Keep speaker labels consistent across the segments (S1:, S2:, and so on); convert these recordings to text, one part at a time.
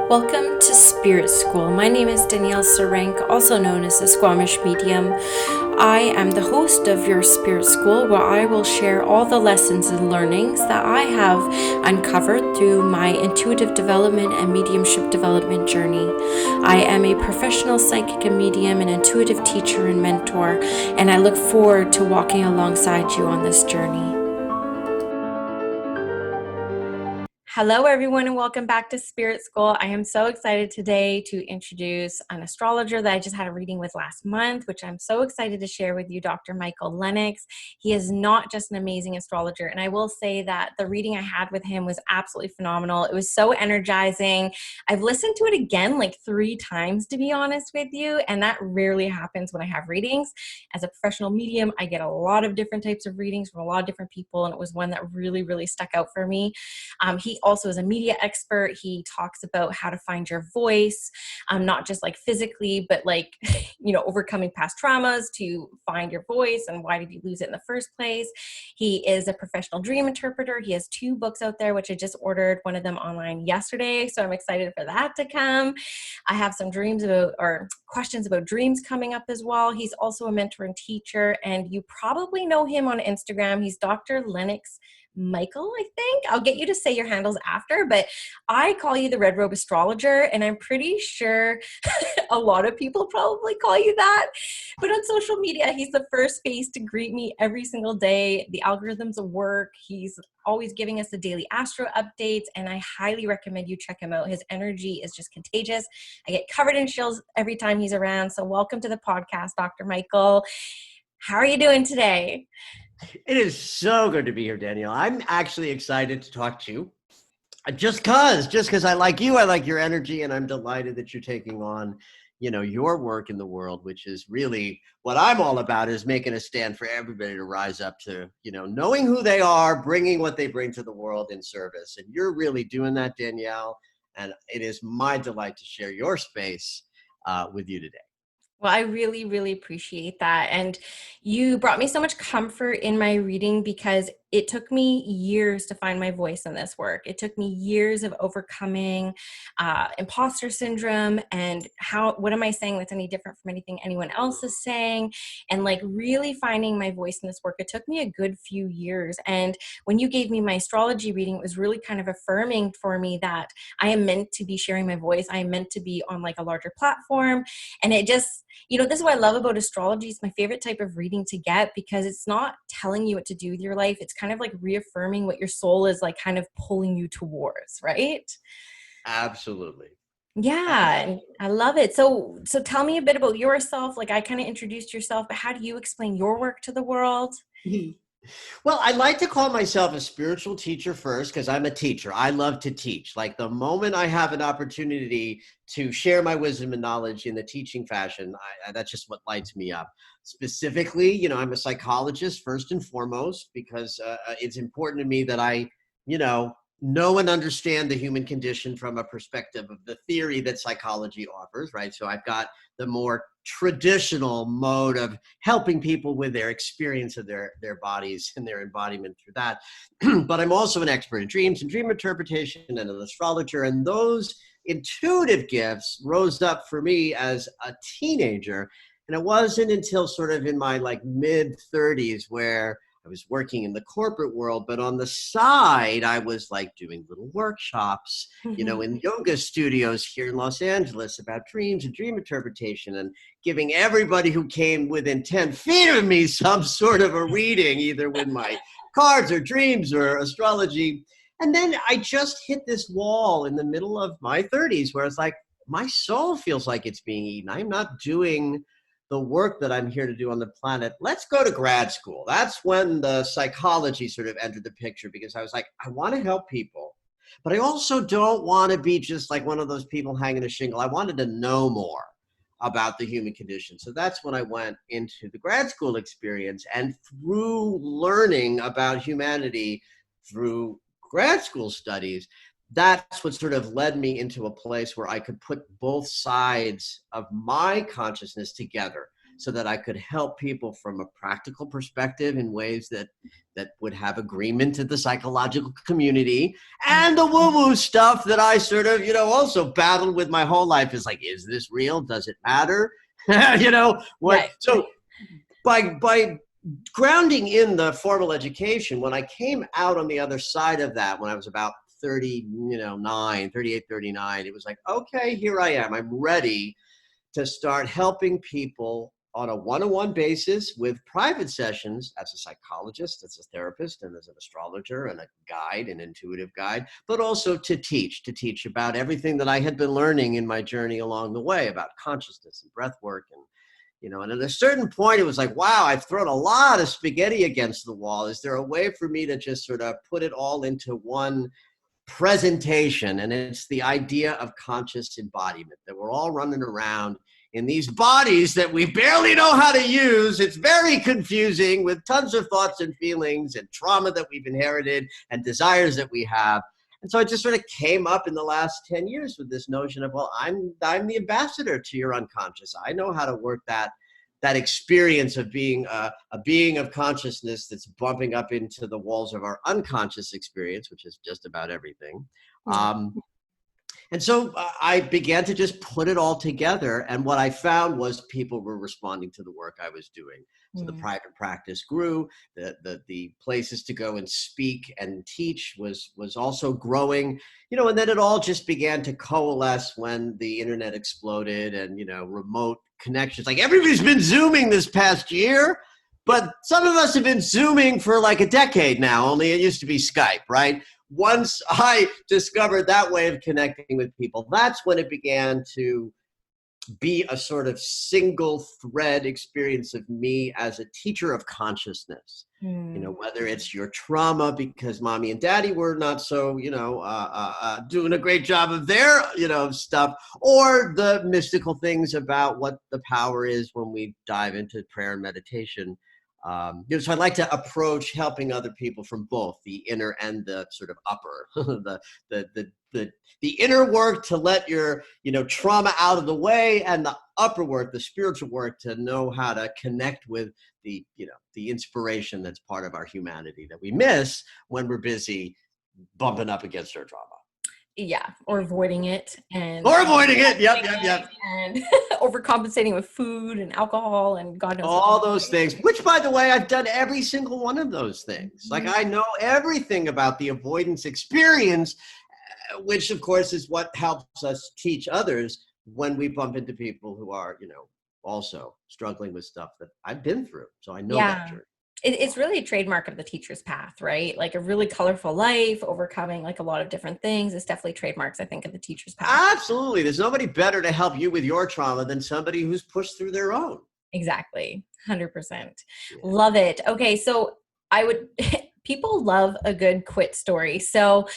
S1: Welcome to Spirit School. My name is Danielle Sarenk, also known as the Squamish Medium. I am the host of your Spirit School, where I will share all the lessons and learnings that I have uncovered through my intuitive development and mediumship development journey. I am a professional psychic and medium, an intuitive teacher and mentor, and I look forward to walking alongside you on this journey. Hello, everyone, and welcome back to Spirit School. I am so excited today to introduce an astrologer that I just had a reading with last month, which I'm so excited to share with you, Dr. Michael Lennox. He is not just an amazing astrologer, and I will say that the reading I had with him was absolutely phenomenal. It was so energizing. I've listened to it again like 3 times, to be honest with you, and that rarely happens when I have readings. As a professional medium, I get a lot of different types of readings from a lot of different people, and it was one that really stuck out for me. He also is a media expert. He talks about how to find your voice, not just like physically, but like, overcoming past traumas to find your voice and why did you lose it in the first place. He is a professional dream interpreter. He has 2 books out there, which I just ordered one of them online yesterday. So I'm excited for that to come. I have some dreams about or questions about dreams coming up as well. He's also a mentor and teacher, and you probably know him on Instagram. He's Dr. Lennox Michael, I think. I'll get you to say your handles after, but I call you the Red Robe Astrologer, and I'm pretty sure a lot of people probably call you that. But on social media, he's the first face to greet me every single day. The algorithms work. He's always giving us the daily astro updates, and I highly recommend you check him out. His energy is just contagious. I get covered in chills every time he's around. So welcome to the podcast, Dr. Michael. How are you doing today?
S2: It is so good to be here, Danielle. I'm actually excited to talk to you. Just cause I like you, I like your energy, and I'm delighted that you're taking on, your work in the world, which is really what I'm all about, is making a stand for everybody to rise up to, knowing who they are, bringing what they bring to the world in service. And you're really doing that, Danielle. And it is my delight to share your space with you today.
S1: Well, I really appreciate that. And you brought me so much comfort in my reading because it took me years to find my voice in this work. It took me years of overcoming imposter syndrome and what am I saying that's any different from anything anyone else is saying, and like really finding my voice in this work. It took me a good few years. And when you gave me my astrology reading, it was really kind of affirming for me that I am meant to be sharing my voice. I am meant to be on like a larger platform. And it just, this is what I love about astrology. It's my favorite type of reading to get because it's not telling you what to do with your life. It's kind of like reaffirming what your soul is like kind of pulling you towards, right?
S2: Absolutely.
S1: Yeah, and I love it. So tell me a bit about yourself. Like I kind of introduced yourself, but how do you explain your work to the world?
S2: Well, I like to call myself a spiritual teacher first because I'm a teacher. I love to teach. Like the moment I have an opportunity to share my wisdom and knowledge in the teaching fashion, that's just what lights me up. Specifically, I'm a psychologist first and foremost because it's important to me that I, know and understand the human condition from a perspective of the theory that psychology offers, right? So I've got the more traditional mode of helping people with their experience of their bodies and their embodiment through that. But I'm also an expert in dreams and dream interpretation and an astrologer. And those intuitive gifts rose up for me as a teenager. And it wasn't until sort of in my like mid 30s where I was working in the corporate world, but on the side, I was like doing little workshops, in yoga studios here in Los Angeles about dreams and dream interpretation and giving everybody who came within 10 feet of me some sort of a reading, either with my cards or dreams or astrology. And then I just hit this wall in the middle of my 30s where it's like, my soul feels like it's being eaten. I'm not doing the work that I'm here to do on the planet. Let's go to grad school. That's when the psychology sort of entered the picture because I was like, I want to help people, but I also don't want to be just like one of those people hanging a shingle. I wanted to know more about the human condition. So that's when I went into the grad school experience, and through learning about humanity through grad school studies, that's what sort of led me into a place where I could put both sides of my consciousness together. so that I could help people from a practical perspective in ways that would have agreement to the psychological community, and the woo-woo stuff that I sort of, also battled with my whole life is like, is this real? Does it matter? What?
S1: Right.
S2: So by grounding in the formal education, when I came out on the other side of that, when I was about 38, 39, it was like, okay, here I am. I'm ready to start helping people on a one-on-one basis with private sessions as a psychologist, as a therapist, and as an astrologer and a guide, an intuitive guide, but also to teach about everything that I had been learning in my journey along the way about consciousness and breath work. And at a certain point, it was like, wow, I've thrown a lot of spaghetti against the wall. Is there a way for me to just sort of put it all into one presentation? And it's the idea of conscious embodiment, that we're all running around in these bodies that we barely know how to use. It's very confusing, with tons of thoughts and feelings and trauma that we've inherited and desires that we have. And so I just sort of came up in the last 10 years with this notion of, well, I'm the ambassador to your unconscious. I know how to work that experience of being a being of consciousness that's bumping up into the walls of our unconscious experience, which is just about everything. And so I began to just put it all together. And what I found was people were responding to the work I was doing. So the private practice grew, the places to go and speak and teach was also growing, and then it all just began to coalesce when the internet exploded and, remote connections. Like, everybody's been Zooming this past year, but some of us have been Zooming for like a decade now, only it used to be Skype, right? Once I discovered that way of connecting with people, that's when it began to be a sort of single thread experience of me as a teacher of consciousness. Whether it's your trauma because mommy and daddy were not so, doing a great job of their, stuff, or the mystical things about what the power is when we dive into prayer and meditation. So I'd like to approach helping other people from both the inner and the sort of upper, the inner work to let your, trauma out of the way, and the upper work, the spiritual work, to know how to connect with the inspiration that's part of our humanity that we miss when we're busy bumping up against our trauma.
S1: Yeah, or avoiding it. Yep. And overcompensating with food and alcohol and God knows
S2: all those things, which, by the way, I've done every single one of those things. Like, I know everything about the avoidance experience, which of course is what helps us teach others when we bump into people who are, also struggling with stuff that I've been through. So I know that journey.
S1: It's really a trademark of the teacher's path, right? Like a really colorful life, overcoming like a lot of different things. It's definitely trademarks, I think, of the teacher's path.
S2: Absolutely. There's nobody better to help you with your trauma than somebody who's pushed through their own.
S1: Exactly. 100%. Yeah. Love it. Okay. So people love a good quit story. So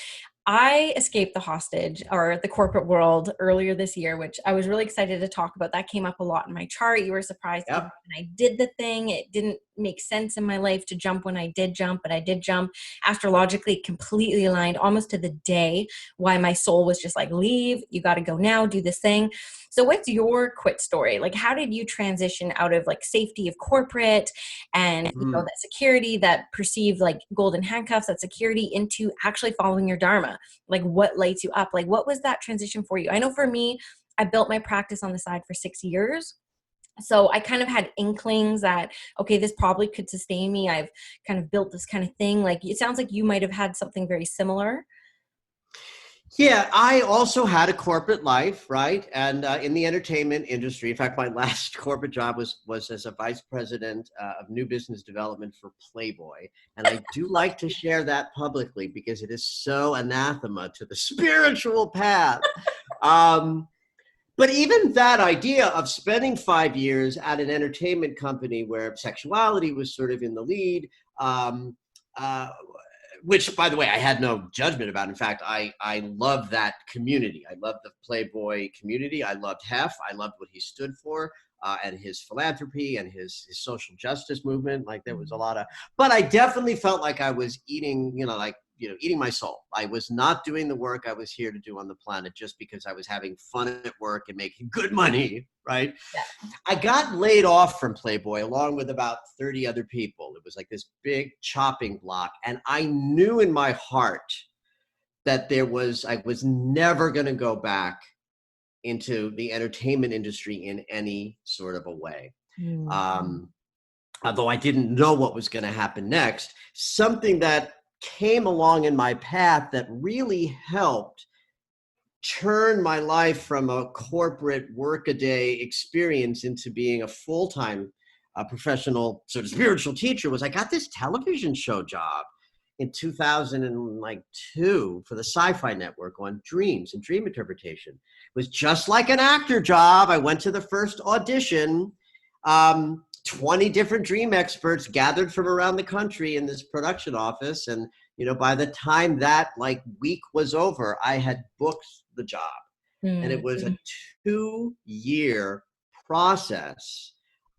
S1: I escaped the hostage or the corporate world earlier this year, which I was really excited to talk about. That came up a lot in my chart. You were surprised when I did the thing. It didn't make sense in my life to jump when I did jump, but I did jump. Astrologically, completely aligned almost to the day why my soul was just like, leave, you got to go now, do this thing. So what's your quit story? Like, how did you transition out of like safety of corporate and that security, that perceived like golden handcuffs, that security, into actually following your dharma? Like, what lights you up? Like, what was that transition for you? I know for me, I built my practice on the side for 6 years. So I kind of had inklings that, okay, this probably could sustain me. I've kind of built this kind of thing. Like, it sounds like you might have had something very similar.
S2: Yeah, I also had a corporate life, right? And in the entertainment industry. In fact, my last corporate job was as a vice president of new business development for Playboy. And I do like to share that publicly because it is so anathema to the spiritual path. But even that idea of spending 5 years at an entertainment company where sexuality was sort of in the lead, which, by the way, I had no judgment about. In fact, I love that community. I love the Playboy community. I loved Hef. I loved what he stood for, and his philanthropy and his social justice movement. Like, there was a lot of, but I definitely felt like I was eating, like eating my soul. I was not doing the work I was here to do on the planet just because I was having fun at work and making good money, right?
S1: Yeah.
S2: I got laid off from Playboy along with about 30 other people. It was like this big chopping block. And I knew in my heart that I was never going to go back into the entertainment industry in any sort of a way. Although I didn't know what was going to happen next, something that came along in my path that really helped turn my life from a corporate workaday experience into being a full-time professional sort of spiritual teacher was I got this television show job in 2002 for the Sci-Fi Network on dreams and dream interpretation. It was just like an actor job. I went to the first audition. 20 different dream experts gathered from around the country in this production office. And, by the time that week was over, I had booked the job. And it was a 2-year process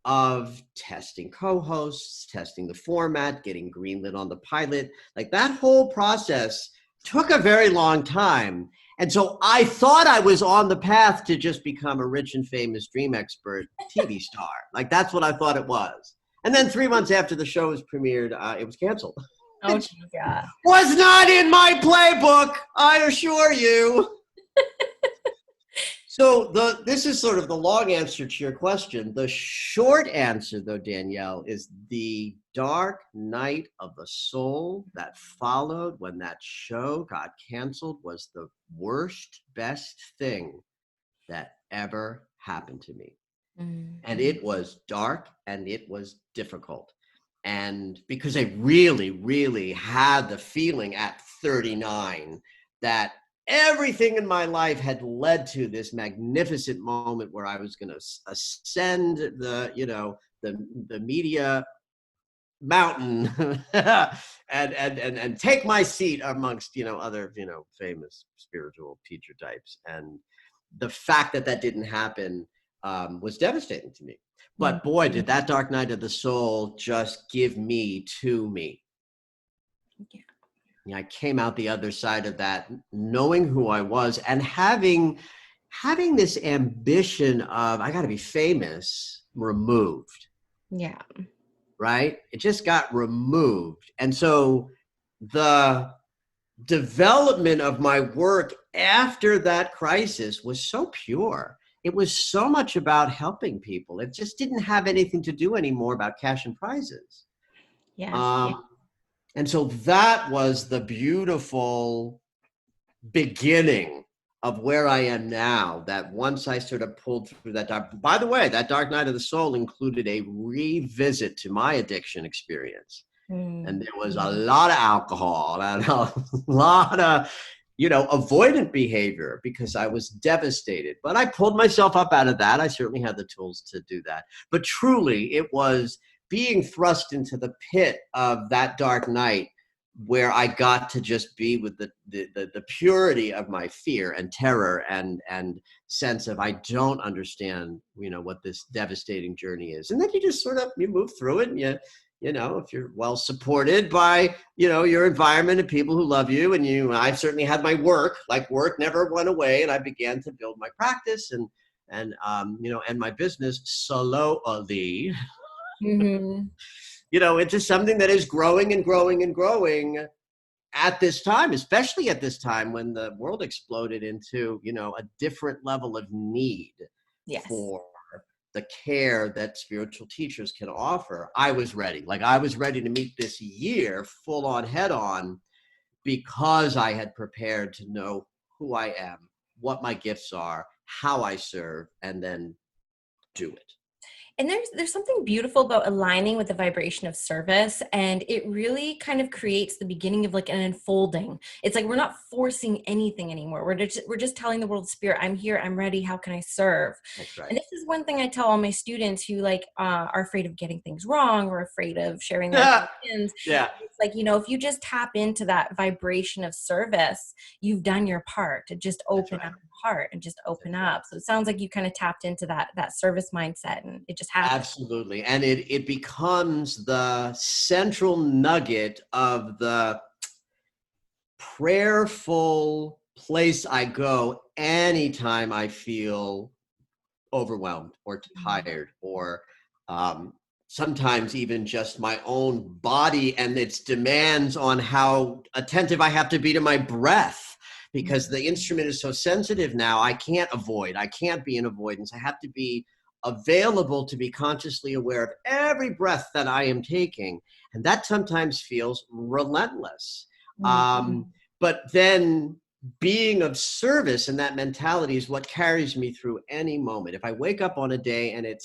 S2: of testing co-hosts, testing the format, getting greenlit on the pilot. That whole process took a very long time. And so I thought I was on the path to just become a rich and famous dream expert TV star. That's what I thought it was. And then 3 months after the show was premiered, it was canceled.
S1: Oh, yeah.
S2: Was not in my playbook, I assure you. So this is sort of the long answer to your question. The short answer, though, Danielle, is the dark night of the soul that followed when that show got canceled was the worst, best thing that ever happened to me. And it was dark and it was difficult. And because I really, really had the feeling at 39 that everything in my life had led to this magnificent moment where I was going to ascend the media mountain and take my seat amongst, other, famous spiritual teacher types. And the fact that didn't happen was devastating to me. But boy, did that dark night of the soul just give me to me. I came out the other side of that knowing who I was and having this ambition of I got to be famous removed.
S1: Yeah.
S2: Right? It just got removed. And so the development of my work after that crisis was so pure. It was so much about helping people. It just didn't have anything to do anymore about cash and prizes.
S1: Yeah.
S2: And so that was the beautiful beginning of where I am now, that once I sort of pulled through that dark, by the way, that dark night of the soul included a revisit to my addiction experience. And there was a lot of alcohol and a lot of, avoidant behavior because I was devastated. But I pulled myself up out of that. I certainly had the tools to do that. But truly, it was being thrust into the pit of that dark night where I got to just be with the purity of my fear and terror and sense of I don't understand, what this devastating journey is. And then you just sort of, you move through it and if you're well supported by, your environment and people who love you and I've certainly had my work never went away. And I began to build my practice and my business slowly. Into something that is growing and growing and growing at this time, especially at this time when the world exploded into, a different level of need for the care that spiritual teachers can offer. I was ready. I was ready to meet this year full on, head on, because I had prepared to know who I am, what my gifts are, how I serve, and then do it.
S1: And there's something beautiful about aligning with the vibration of service, and it really kind of creates the beginning of an unfolding. It's like we're not forcing anything anymore. We're just telling the world spirit, I'm here, I'm ready, how can I serve?
S2: That's right.
S1: And this is one thing I tell all my students who are afraid of getting things wrong or afraid of sharing their opinions.
S2: Yeah.
S1: It's if you just tap into that vibration of service, you've done your part to just open up your heart and just open up. So it sounds like you kind of tapped into that service mindset, and it just happens.
S2: Absolutely. And it becomes the central nugget of the prayerful place I go anytime I feel overwhelmed or tired, or um, sometimes even just my own body and its demands on how attentive I have to be to my breath, because the instrument is so sensitive now. I can't be in avoidance. I have to be available to be consciously aware of every breath that I am taking. And that sometimes feels relentless.
S1: Mhm.
S2: But then being of service and that mentality is what carries me through any moment. If I wake up on a day and it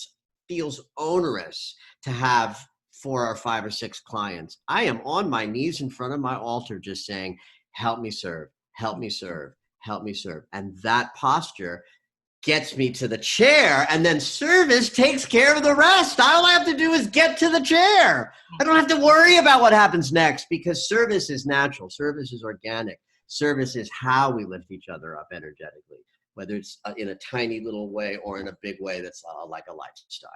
S2: feels onerous to have 4 or 5 or 6 clients, I am on my knees in front of my altar just saying, help me serve, help me serve, help me serve. And that posture gets me to the chair, and then service takes care of the rest. All I have to do is get to the chair. I don't have to worry about what happens next, because service is natural. Service is organic. Service is how we lift each other up energetically, whether it's in a tiny little way or in a big way that's like a lifestyle.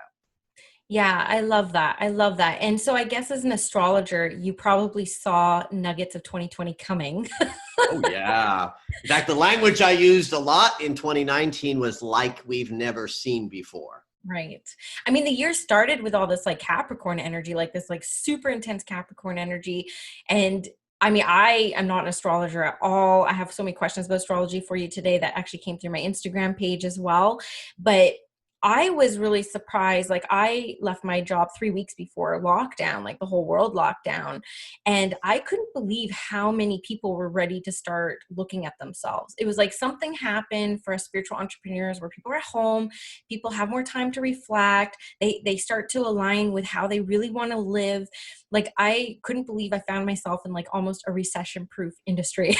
S1: Yeah, I love that. I love that. And so I guess as an astrologer, you probably saw nuggets of 2020 coming.
S2: Oh, yeah. In fact, the language I used a lot in 2019 was like we've never seen before.
S1: Right. I mean, the year started with all this like Capricorn energy, like this like super intense Capricorn energy. And I mean, I am not an astrologer at all. I have so many questions about astrology for you today that actually came through my Instagram page as well. But I was really surprised. Like, I left my job 3 weeks before lockdown, like the whole world locked down. And I couldn't believe how many people were ready to start looking at themselves. It was like something happened for us spiritual entrepreneurs where people are at home, people have more time to reflect, they start to align with how they really want to live. Like, I couldn't believe I found myself in like almost a recession proof industry.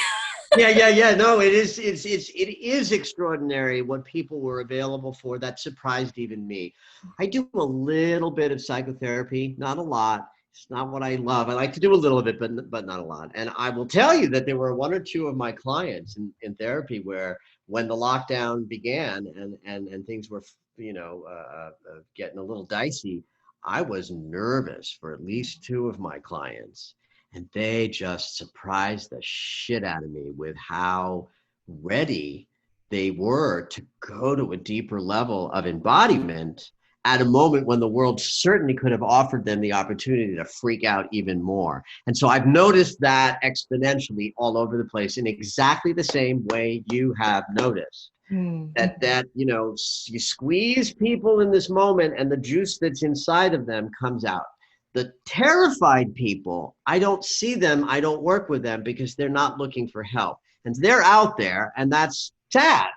S2: Yeah. No, it is extraordinary what people were available for. That surprised even me. I do a little bit of psychotherapy, not a lot. It's not what I love. I like to do a little bit, but not a lot. And I will tell you that there were 1 or 2 of my clients in therapy where, when the lockdown began and things were, getting a little dicey, I was nervous for at least 2 of my clients, and they just surprised the shit out of me with how ready they were to go to a deeper level of embodiment at a moment when the world certainly could have offered them the opportunity to freak out even more. And so I've noticed that exponentially all over the place in exactly the same way you have noticed.
S1: Mm.
S2: You squeeze people in this moment and the juice that's inside of them comes out. The terrified people, I don't see them, I don't work with them, because they're not looking for help. And they're out there, and that's sad.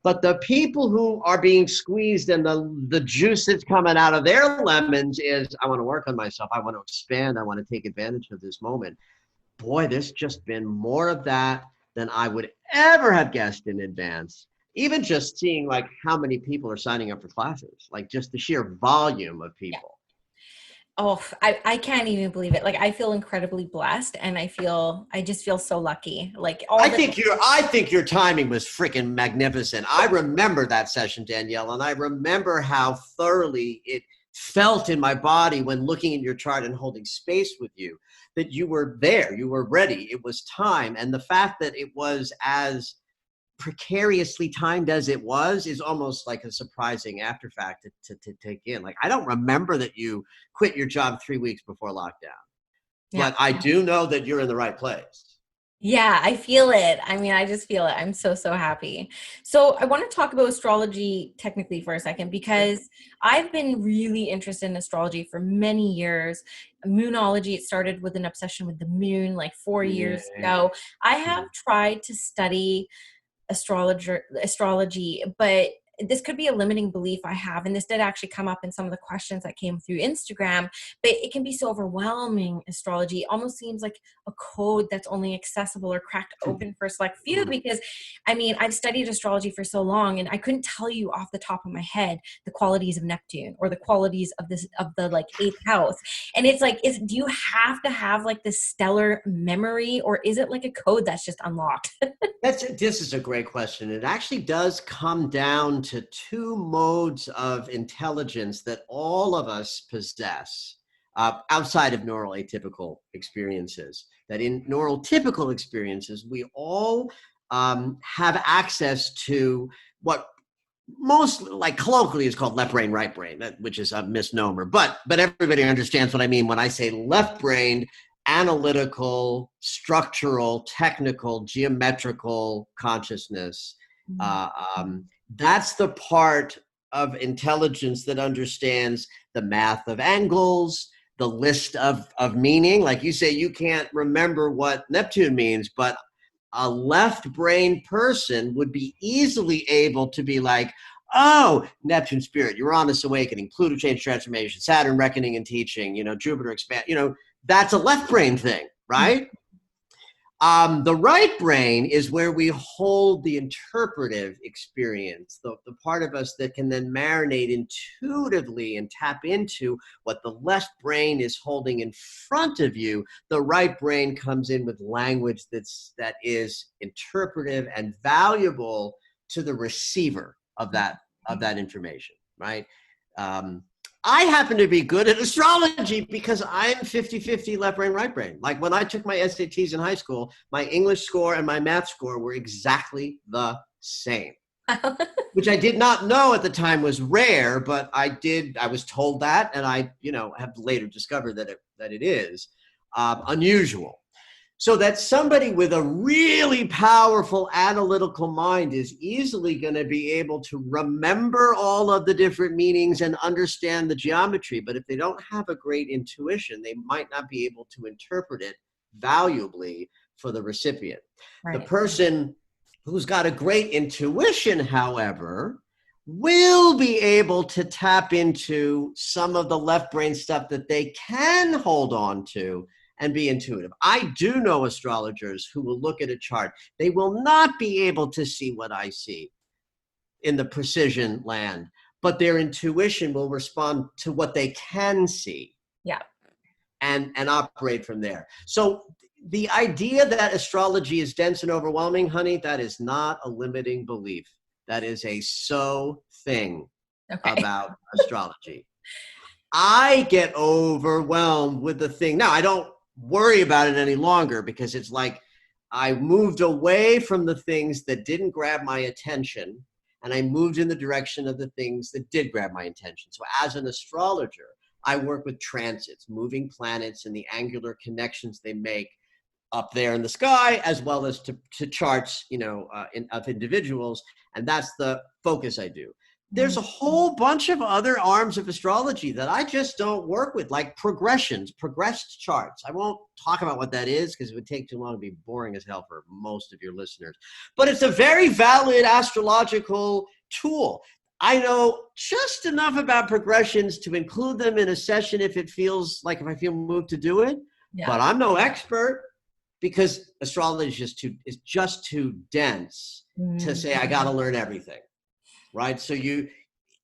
S2: But the people who are being squeezed and the juice that's coming out of their lemons is, I want to work on myself, I want to expand, I want to take advantage of this moment. Boy, there's just been more of that than I would ever have guessed in advance. Even just seeing like how many people are signing up for classes, like just the sheer volume of people.
S1: Oh, I can't even believe it. Like, I feel incredibly blessed, and I just feel so lucky. Like all the
S2: I think your timing was freaking magnificent. I remember that session, Danielle, and I remember how thoroughly it felt in my body when looking at your chart and holding space with you, that you were there, you were ready, it was time. And the fact that it was as precariously timed as it was is almost like a surprising after fact to take in. Like, I don't remember that you quit your job 3 weeks before lockdown,
S1: yeah.
S2: but I do know that you're in the right place.
S1: Yeah, I feel it. I mean, I just feel it. I'm so, so happy. So I want to talk about astrology technically for a second, because I've been really interested in astrology for many years. Moonology, it started with an obsession with the moon like 4 years
S2: Yeah.
S1: ago. I have tried to study astrology, but this could be a limiting belief I have. And this did actually come up in some of the questions that came through Instagram, but it can be so overwhelming. Astrology it almost seems like a code that's only accessible or cracked open for a select few, because I mean, I've studied astrology for so long and I couldn't tell you off the top of my head the qualities of Neptune or the qualities of this, of the like 8th house. And it's like, do you have to have like this stellar memory, or is it like a code that's just unlocked?
S2: This is a great question. It actually does come down to 2 modes of intelligence that all of us possess, outside of neural atypical experiences. that in neurotypical experiences, we all have access to what most, like, colloquially is called left brain, right brain, which is a misnomer. But everybody understands what I mean when I say left brain: analytical, structural, technical, geometrical consciousness. That's the part of intelligence that understands the math of angles, the list of meaning. Like you say, you can't remember what Neptune means, but a left brain person would be easily able to be like, oh, Neptune spirit, Uranus awakening, Pluto change transformation, Saturn reckoning and teaching, Jupiter expand, that's a left brain thing, right? The right brain is where we hold the interpretive experience, the part of us that can then marinate intuitively and tap into what the left brain is holding in front of you. The right brain comes in with language that is interpretive and valuable to the receiver of that information, right? I happen to be good at astrology because I'm 50-50 left brain, right brain. Like when I took my SATs in high school, my English score and my math score were exactly the same, which I did not know at the time was rare, but I was told that, and I, have later discovered that it is unusual. So that somebody with a really powerful analytical mind is easily going to be able to remember all of the different meanings and understand the geometry. But if they don't have a great intuition, they might not be able to interpret it valuably for the recipient. Right. The person who's got a great intuition, however, will be able to tap into some of the left brain stuff that they can hold on to and be intuitive. I do know astrologers who will look at a chart. They will not be able to see what I see in the precision land, but their intuition will respond to what they can see.
S1: Yeah.
S2: And operate from there. So the idea that astrology is dense and overwhelming, honey, that is not a limiting belief. That is a thing about astrology. I get overwhelmed with the thing. Now, I don't worry about it any longer because it's like I moved away from the things that didn't grab my attention and I moved in the direction of the things that did grab my attention. So as an astrologer, I work with transits, moving planets and the angular connections they make up there in the sky, as well as to charts, of individuals. And that's the focus I do. There's a whole bunch of other arms of astrology that I just don't work with, like progressed charts. I won't talk about what that is because it would take too long to be boring as hell for most of your listeners. But it's a very valid astrological tool. I know just enough about progressions to include them in a session if I feel moved to do it. Yeah. But I'm no expert because astrology is just too dense to say I got to learn everything. Right. So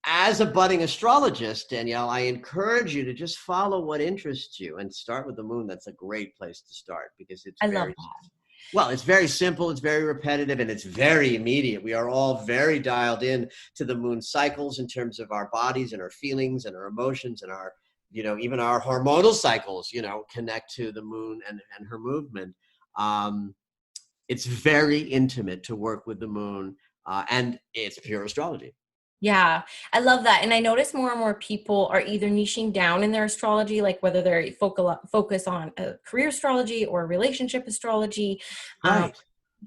S2: as a budding astrologist, Danielle, I encourage you to just follow what interests you and start with the moon. That's a great place to start because it's it's very simple. It's very repetitive and it's very immediate. We are all very dialed in to the moon cycles in terms of our bodies and our feelings and our emotions and our, even our hormonal cycles, connect to the moon and her movement. It's very intimate to work with the moon. And it's pure astrology.
S1: Yeah, I love that. And I notice more and more people are either niching down in their astrology, like whether they're focus on a career astrology or relationship astrology.
S2: Right.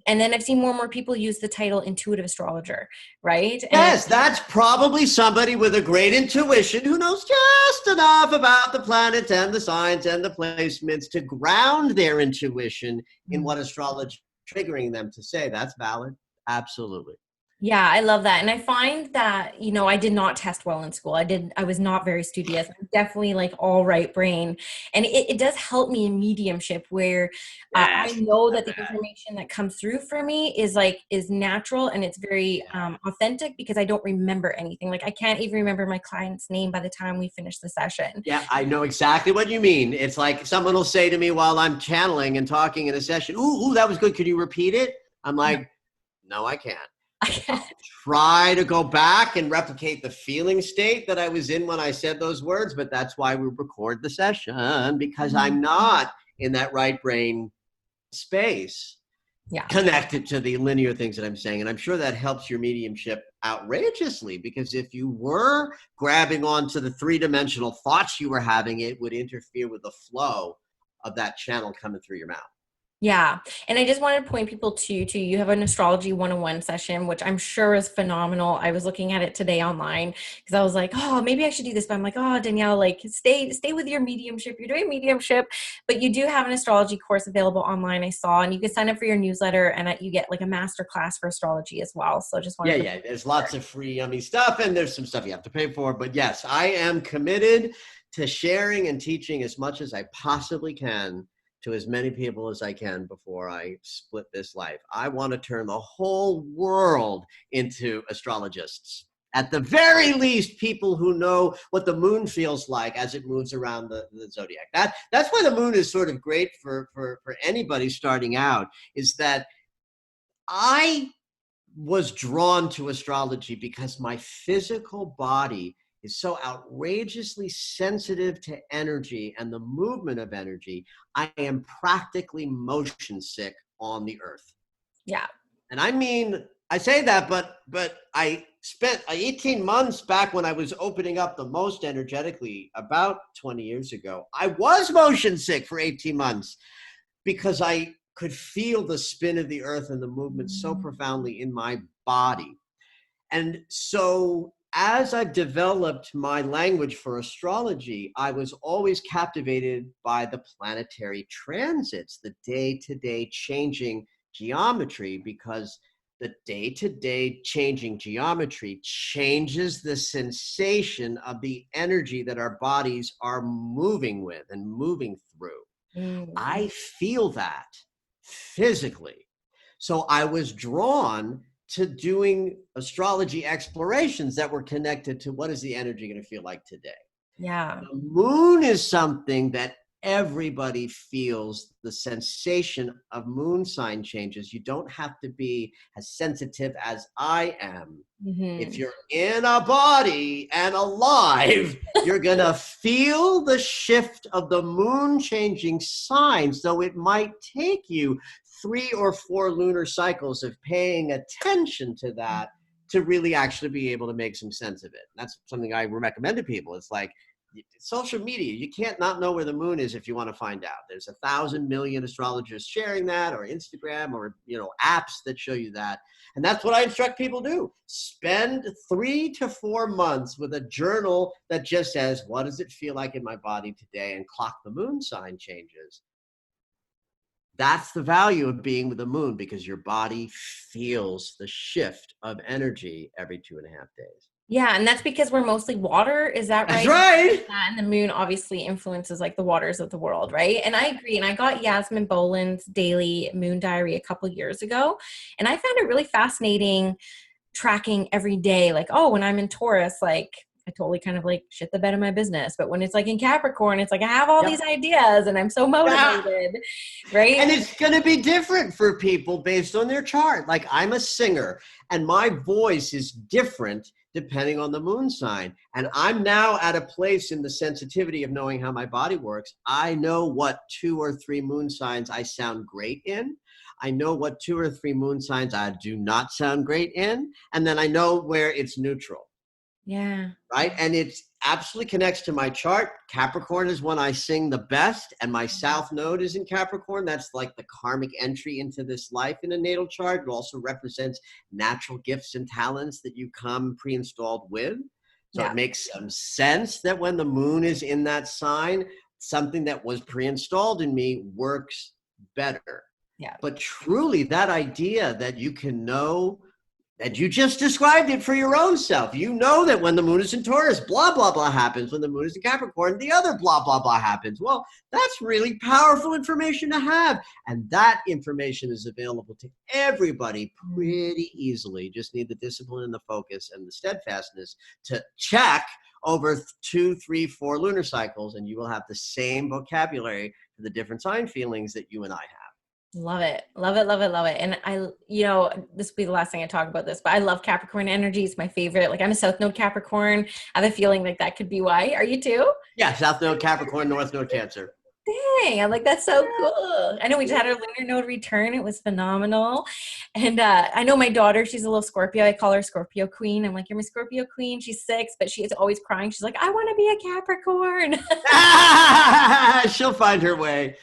S1: And then I've seen more and more people use the title intuitive astrologer, right?
S2: Yes, that's probably somebody with a great intuition who knows just enough about the planets and the signs and the placements to ground their intuition in what astrology is triggering them to say. That's valid. Absolutely.
S1: Yeah, I love that. And I find that, I did not test well in school. I was not very studious. I'm definitely like all right brain. And it does help me in mediumship where I know that the information that comes through for me is natural and it's very authentic because I don't remember anything. Like I can't even remember my client's name by the time we finish the session.
S2: Yeah, I know exactly what you mean. It's like someone will say to me while I'm channeling and talking in a session, ooh, that was good. Could you repeat it? I'm like, no, I can't. I'll try to go back and replicate the feeling state that I was in when I said those words, but that's why we record the session because I'm not in that right brain space
S1: Yeah.
S2: connected to the linear things that I'm saying. And I'm sure that helps your mediumship outrageously, because if you were grabbing onto the three-dimensional thoughts you were having, it would interfere with the flow of that channel coming through your mouth.
S1: Yeah. And I just wanted to point people to you have an astrology 101 session, which I'm sure is phenomenal. I was looking at it today online because I was like, oh, maybe I should do this. But I'm like, oh, Danielle, like stay with your mediumship. You're doing mediumship, but you do have an astrology course available online. I saw, and you can sign up for your newsletter and you get like a master class for astrology as well. So just wanted to.
S2: Yeah. There's lots of free yummy stuff, and there's some stuff you have to pay for. But yes, I am committed to sharing and teaching as much as I possibly can to as many people as I can before I split this life. I want to turn the whole world into astrologists. At the very least, people who know what the moon feels like as it moves around the zodiac. That's why the moon is sort of great for anybody starting out, is that I was drawn to astrology because my physical body is so outrageously sensitive to energy and the movement of energy. I am practically motion sick on the earth.
S1: Yeah.
S2: And I mean, I say that, but I spent 18 months back when I was opening up the most energetically about 20 years ago. I was motion sick for 18 months because I could feel the spin of the earth and the movement so profoundly in my body. And so as I've developed my language for astrology, I was always captivated by the planetary transits, the day-to-day changing geometry, because the day-to-day changing geometry changes the sensation of the energy that our bodies are moving with and moving through. I feel that physically. So I was drawn to doing astrology explorations that were connected to what is the energy going to feel like today.
S1: Yeah.
S2: The moon is something that everybody feels, the sensation of moon sign changes. You don't have to be as sensitive as I am. If you're in a body and alive, you're going to feel the shift of the moon changing signs, though it might take you 3 or 4 lunar cycles of paying attention to that to really actually be able to make some sense of it. That's something I recommend to people. It's like social media. You can't not know where the moon is if you want to find out. There's 1,000 million astrologers sharing that, or Instagram, or apps that show you that. And that's what I instruct people to do. Spend 3 to 4 months with a journal that just says, what does it feel like in my body today? And clock the moon sign changes. That's the value of being with the moon, because your body feels the shift of energy every 2.5 days.
S1: Yeah, and that's because we're mostly water. Is that right?
S2: That's right.
S1: And the moon obviously influences like the waters of the world, right? And I agree. And I got Yasmin Boland's daily moon diary a couple years ago, and I found it really fascinating tracking every day. Like, oh, when I'm in Taurus, like I totally kind of like shit the bed of my business. But when it's like in Capricorn, it's like I have all these ideas and I'm so motivated, right?
S2: And it's going to be different for people based on their chart. Like, I'm a singer and my voice is different depending on the moon sign. And I'm now at a place in the sensitivity of knowing how my body works. I know what 2 or 3 moon signs I sound great in. I know what 2 or 3 moon signs I do not sound great in. And then I know where it's neutral.
S1: Yeah.
S2: Right. And it absolutely connects to my chart. Capricorn is when I sing the best, and my south node is in Capricorn. That's like the karmic entry into this life in a natal chart. It also represents natural gifts and talents that you come pre-installed with. So it makes some sense that when the moon is in that sign, something that was pre-installed in me works better.
S1: Yeah.
S2: But truly, that idea that you can know, and you just described it for your own self. You know that when the moon is in Taurus, blah, blah, blah happens. When the moon is in Capricorn, the other blah, blah, blah happens. Well, that's really powerful information to have. And that information is available to everybody pretty easily. Just need the discipline and the focus and the steadfastness to check over 2, 3, 4 lunar cycles, and you will have the same vocabulary for the different sign feelings that you and I have.
S1: Love it. Love it. Love it. Love it. And this will be the last thing I talk about this, but I love Capricorn energy. It's my favorite. Like, I'm a South Node Capricorn. I have a feeling like that could be why. Are you too?
S2: Yeah. South Node Capricorn, North Node Cancer.
S1: Dang, I'm like, that's so cool. I know we just had our lunar node return. It was phenomenal. And I know my daughter, she's a little Scorpio. I call her Scorpio Queen. I'm like, you're my Scorpio Queen. She's 6, but she is always crying. She's like, I want to be a Capricorn.
S2: She'll find her way.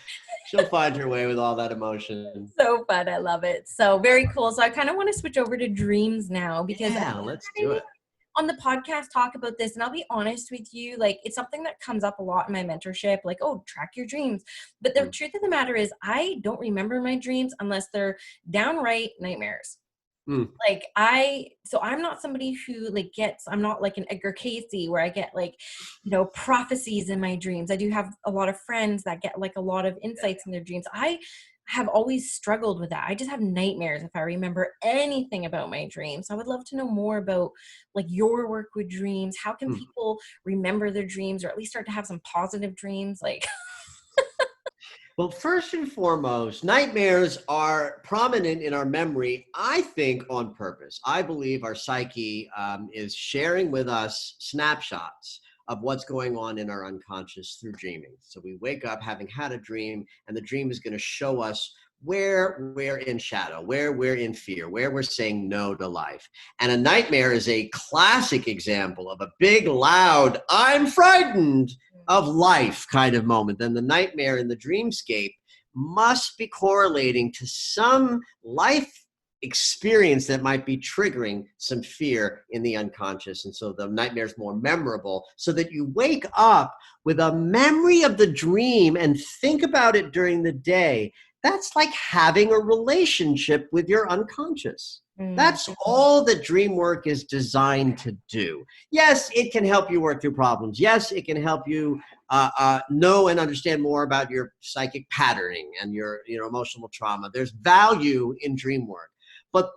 S2: She'll find her way with all that emotion.
S1: So fun. I love it. So very cool. So I kind of want to switch over to dreams now because
S2: Yeah, let's do it.
S1: on the podcast talk about this, and I'll be honest with you, like it's something that comes up a lot in my mentorship, like, oh, track your dreams. But the truth of the matter is I don't remember my dreams unless they're downright nightmares.
S2: Mm.
S1: Like so I'm not somebody who like I'm not like an Edgar Casey where I get like, prophecies in my dreams. I do have a lot of friends that get like a lot of insights in their dreams. I have always struggled with that. I just have nightmares if I remember anything about my dreams. So I would love to know more about like your work with dreams. How can people remember their dreams or at least start to have some positive dreams? Like,
S2: Well, first and foremost, nightmares are prominent in our memory, I think, on purpose. I believe our psyche is sharing with us snapshots of what's going on in our unconscious through dreaming. So we wake up having had a dream, and the dream is going to show us where we're in shadow, where we're in fear, where we're saying no to life. And a nightmare is a classic example of a big, loud, I'm frightened of life kind of moment. Then the nightmare in the dreamscape must be correlating to some life experience that might be triggering some fear in the unconscious. And so the nightmare is more memorable so that you wake up with a memory of the dream and think about it during the day. That's like having a relationship with your unconscious. That's all that dream work is designed to do. Yes, it can help you work through problems. Yes, it can help you know and understand more about your psychic patterning and your emotional trauma. There's value in dream work. But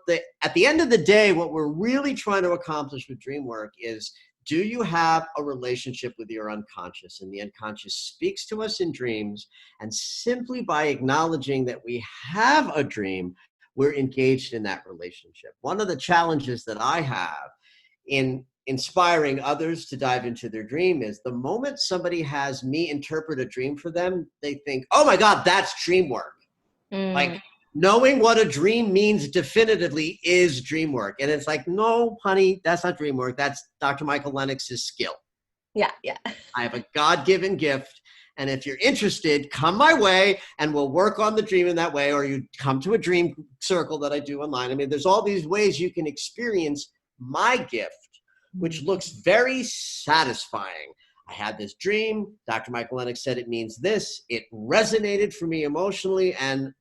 S2: at the end of the day, what we're really trying to accomplish with dream work is, do you have a relationship with your unconscious? And the unconscious speaks to us in dreams. And simply by acknowledging that we have a dream, we're engaged in that relationship. One of the challenges that I have in inspiring others to dive into their dream is the moment somebody has me interpret a dream for them, they think, oh my God, that's dream work. Like knowing what a dream means definitively is dream work. And it's like, no, honey, that's not dream work. That's Dr. Michael Lennox's skill.
S1: Yeah.
S2: I have a God-given gift. And if you're interested, come my way and we'll work on the dream in that way, or you come to a dream circle that I do online. I mean, there's all these ways you can experience my gift, which looks very satisfying. I had this dream. Dr. Michael Lennox said it means this. It resonated for me emotionally, and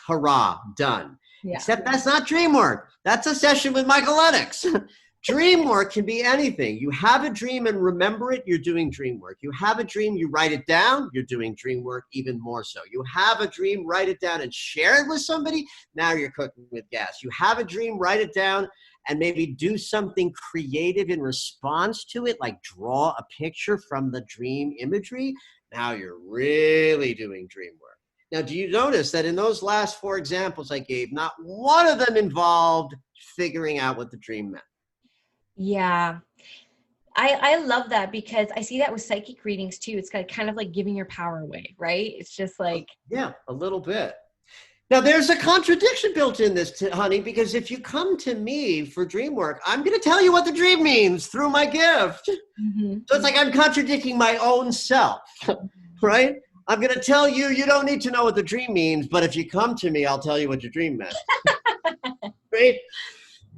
S2: hurrah, done. Yeah. Except that's not dream work. That's a session with Michael Lennox. Dream work can be anything. You have a dream and remember it, you're doing dream work. You have a dream, you write it down, you're doing dream work even more so. You have a dream, write it down and share it with somebody, now you're cooking with gas. You have a dream, write it down and maybe do something creative in response to it, like draw a picture from the dream imagery. Now you're really doing dream work. Now, do you notice that in those last 4 examples I gave, not one of them involved figuring out what the dream meant?
S1: Yeah. I love that because I see that with psychic readings too. It's kind of like giving your power away, right? It's just like.
S2: Yeah, a little bit. Now, there's a contradiction built in this, honey, because if you come to me for dream work, I'm going to tell you what the dream means through my gift. So it's like I'm contradicting my own self, right? I'm going to tell you, you don't need to know what the dream means, but if you come to me, I'll tell you what your dream meant. Right?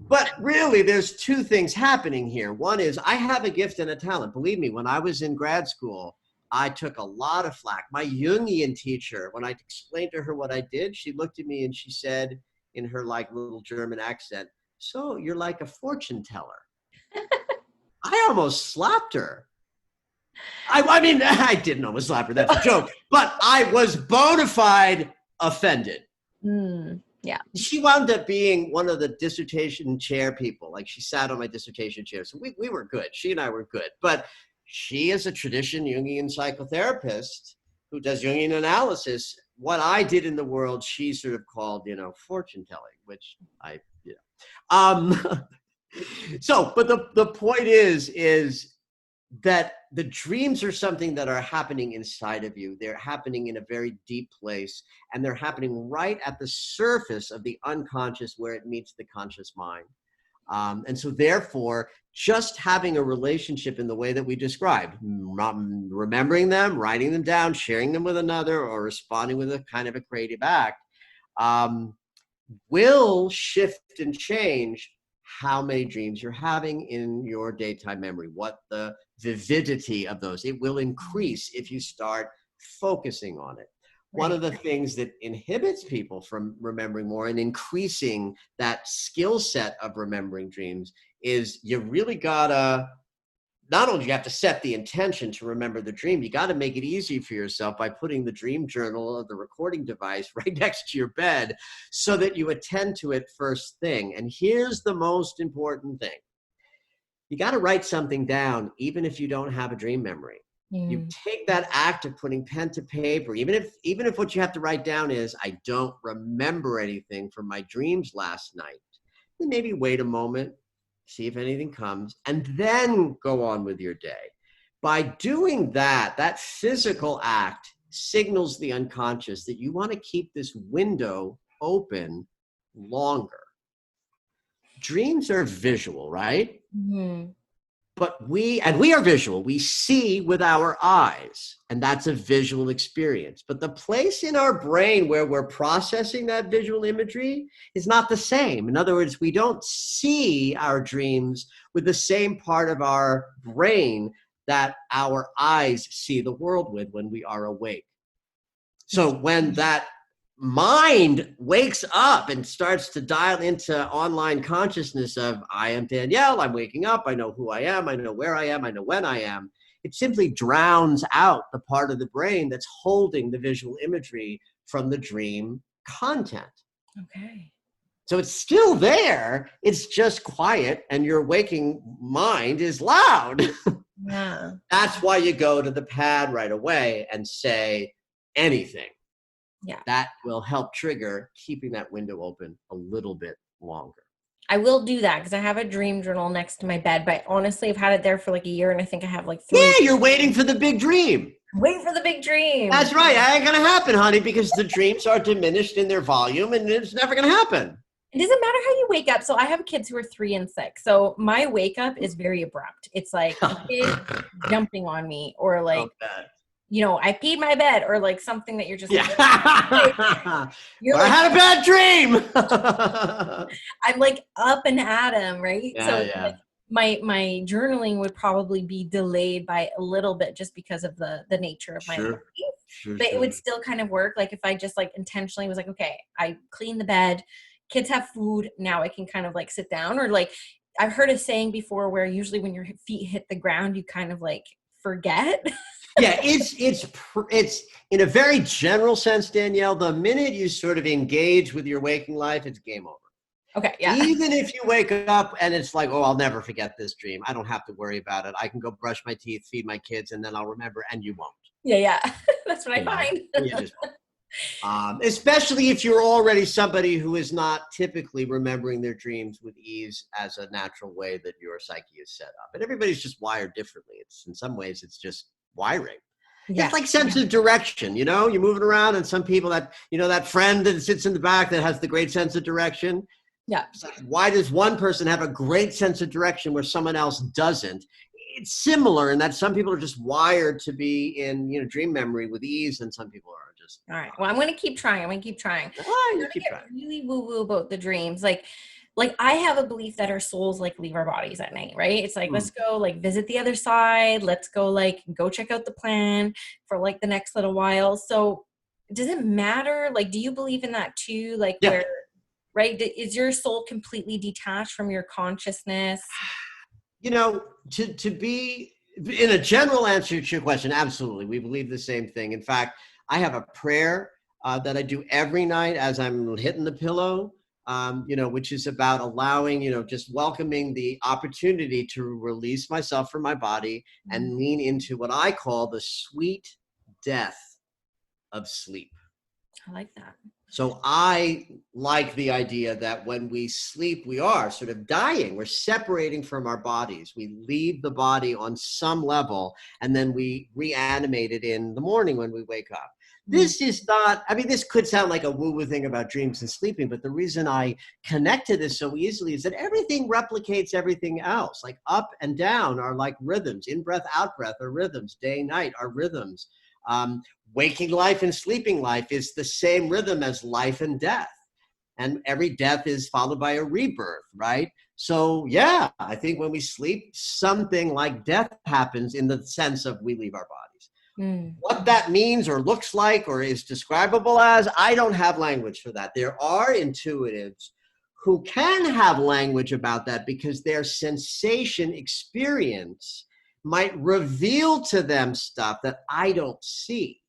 S2: But really, there's 2 things happening here. One is I have a gift and a talent. Believe me, when I was in grad school, I took a lot of flack. My Jungian teacher, when I explained to her what I did, she looked at me and she said in her like little German accent, so you're like a fortune teller. I almost slapped her. I mean, I didn't almost slap her. That's a joke. But I was bona fide offended.
S1: Yeah.
S2: She wound up being one of the dissertation chair people. Like she sat on my dissertation chair. So we were good. She and I were good. But she is a tradition Jungian psychotherapist who does Jungian analysis. What I did in the world, she sort of called, fortune telling, which I. So, but the point is that the dreams are something that are happening inside of you. They're happening in a very deep place, and they're happening right at the surface of the unconscious where it meets the conscious mind. And so therefore, just having a relationship in the way that we described, remembering them, writing them down, sharing them with another, or responding with a kind of a creative act, um, will shift and change how many dreams you're having in your daytime memory, what the vividity of those. It will increase if you start focusing on it. One
S1: Right.
S2: of the things that inhibits people from remembering more and increasing that skill set of remembering dreams is you really gotta, not only do you have to set the intention to remember the dream, you got to make it easy for yourself by putting the dream journal or the recording device right next to your bed so that you attend to it first thing. And here's the most important thing. You got to write something down, even if you don't have a dream memory. You
S1: Mm.
S2: take that act of putting pen to paper, even if what you have to write down is, I don't remember anything from my dreams last night, then maybe wait a moment, see if anything comes, and then go on with your day. By doing that, that physical act signals the unconscious that you want to keep this window open longer. Dreams are visual, right?
S1: Mhm.
S2: But we are visual. We see with our eyes, and that's a visual experience. But the place in our brain where we're processing that visual imagery is not the same. In other words, we don't see our dreams with the same part of our brain that our eyes see the world with when we are awake. So when that mind wakes up and starts to dial into online consciousness of, I am Danielle, I'm waking up, I know who I am, I know where I am, I know when I am, it simply drowns out the part of the brain that's holding the visual imagery from the dream content.
S1: Okay.
S2: So it's still there, it's just quiet, and your waking mind is loud.
S1: Yeah.
S2: That's why you go to the pad right away and say anything.
S1: Yeah.
S2: That will help trigger keeping that window open a little bit longer.
S1: I will do that because I have a dream journal next to my bed, but honestly, I've had it there for like a year and I think I have like
S2: Yeah,
S1: 3.
S2: you're waiting for the big dream.
S1: Wait for the big dream.
S2: That's right. That ain't going to happen, honey, because the dreams are diminished in their volume and it's never going to happen.
S1: It doesn't matter how you wake up. So I have kids who are 3 and 6. So my wake up is very abrupt. It's like a kid jumping on me or like,
S2: Okay.
S1: I peed my bed or like something that you're just
S2: Yeah.
S1: like, you're
S2: Or I
S1: like,
S2: had a bad dream.
S1: I'm like up and at 'em, right?
S2: Yeah,
S1: So
S2: yeah.
S1: my journaling would probably be delayed by a little bit just because of the nature of my
S2: Sure.
S1: life.
S2: Sure,
S1: But it
S2: sure.
S1: would still kind of work. Like if I just like intentionally was like, okay, I clean the bed, kids have food, now I can kind of like sit down. Or like I've heard a saying before where usually when your feet hit the ground, you kind of like forget.
S2: Yeah, it's in a very general sense, Danielle, the minute you sort of engage with your waking life, it's game over.
S1: Okay, yeah.
S2: Even if you wake up and it's like, oh, I'll never forget this dream. I don't have to worry about it. I can go brush my teeth, feed my kids, and then I'll remember, and you won't.
S1: Yeah, yeah. That's what I
S2: You know,
S1: find.
S2: you just won't. Especially if you're already somebody who is not typically remembering their dreams with ease as a natural way that your psyche is set up. And everybody's just wired differently. It's in some ways, it's just wiring. It's
S1: Yeah.
S2: like sense of direction, you're moving around and some people that friend that sits in the back that has the great sense of direction.
S1: Yeah.
S2: So why does one person have a great sense of direction where someone else doesn't? It's similar in that some people are just wired to be in, dream memory with ease, and some people are just
S1: All right. Well, I'm going to keep trying. I'm going to keep trying. I'm
S2: you
S1: going to
S2: keep
S1: get
S2: trying.
S1: really woo-woo about the dreams. Like I have a belief that our souls like leave our bodies at night, right? It's like,
S2: Hmm.
S1: let's go like visit the other side. Let's go like go check out the plan for like the next little while. So does it matter? Like, do you believe in that too? Like
S2: Yeah.
S1: where, right? Is your soul completely detached from your consciousness?
S2: To be in a general answer to your question, absolutely. We believe the same thing. In fact, I have a prayer that I do every night as I'm hitting the pillow, which is about allowing, just welcoming the opportunity to release myself from my body and lean into what I call the sweet death of sleep.
S1: I like that.
S2: So I like the idea that when we sleep, we are sort of dying. We're separating from our bodies. We leave the body on some level, and then we reanimate it in the morning when we wake up. This is not, I mean, this could sound like a woo-woo thing about dreams and sleeping, but the reason I connect to this so easily is that everything replicates everything else. Like up and down are like rhythms. In breath, out breath are rhythms. Day, night are rhythms. Waking life and sleeping life is the same rhythm as life and death. And every death is followed by a rebirth, right? So, yeah, I think when we sleep, something like death happens in the sense of we leave our bodies. What that means or looks like or is describable as, I don't have language for that. There are intuitives who can have language about that because their sensation experience might reveal to them stuff that I don't see.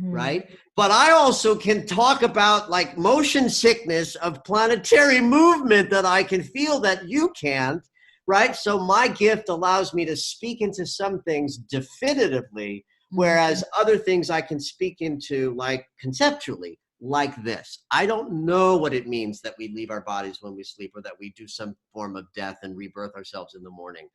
S2: Right? But I also can talk about like motion sickness of planetary movement that I can feel that you can't, right? So my gift allows me to speak into some things definitively, whereas other things I can speak into like conceptually, like this. I don't know what it means that we leave our bodies when we sleep or that we do some form of death and rebirth ourselves in the morning.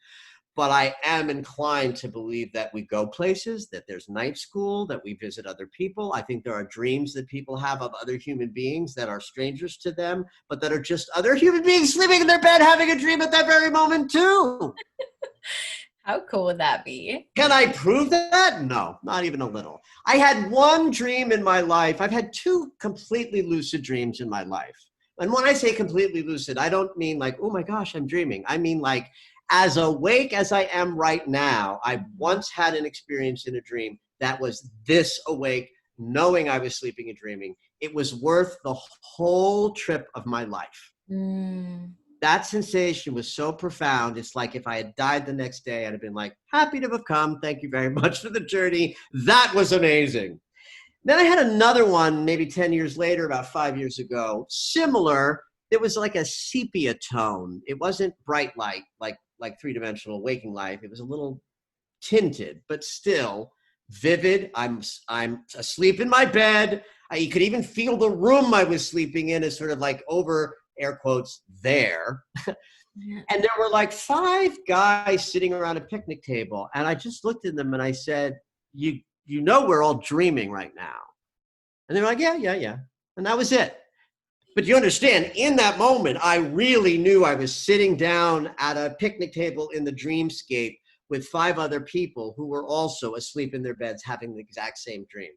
S2: But I am inclined to believe that we go places, that there's night school, that we visit other people. I think there are dreams that people have of other human beings that are strangers to them, but that are just other human beings sleeping in their bed having a dream at that very moment too.
S1: How cool would that be?
S2: Can I prove that? No, not even a little. I had one dream in my life. I've had two completely lucid dreams in my life. And when I say completely lucid, I don't mean like, oh my gosh, I'm dreaming. I mean like, as awake as I am right now, I once had an experience in a dream that was this awake, knowing I was sleeping and dreaming. It was worth the whole trip of my life. That sensation was so profound. It's like if I had died the next day, I'd have been like, happy to have come. Thank you very much for the journey. That was amazing. Then I had another one maybe 10 years later, about 5 years ago, similar. It was like a sepia tone. It wasn't bright light like three-dimensional waking life. It was a little tinted, but still vivid. I'm asleep in my bed. You could even feel the room I was sleeping in is sort of like over air quotes there. And there were like 5 guys sitting around a picnic table. And I just looked at them and I said, you know, we're all dreaming right now. And they're like, yeah. And that was it. But you understand, in that moment, I really knew I was sitting down at a picnic table in the dreamscape with 5 other people who were also asleep in their beds having the exact same dream.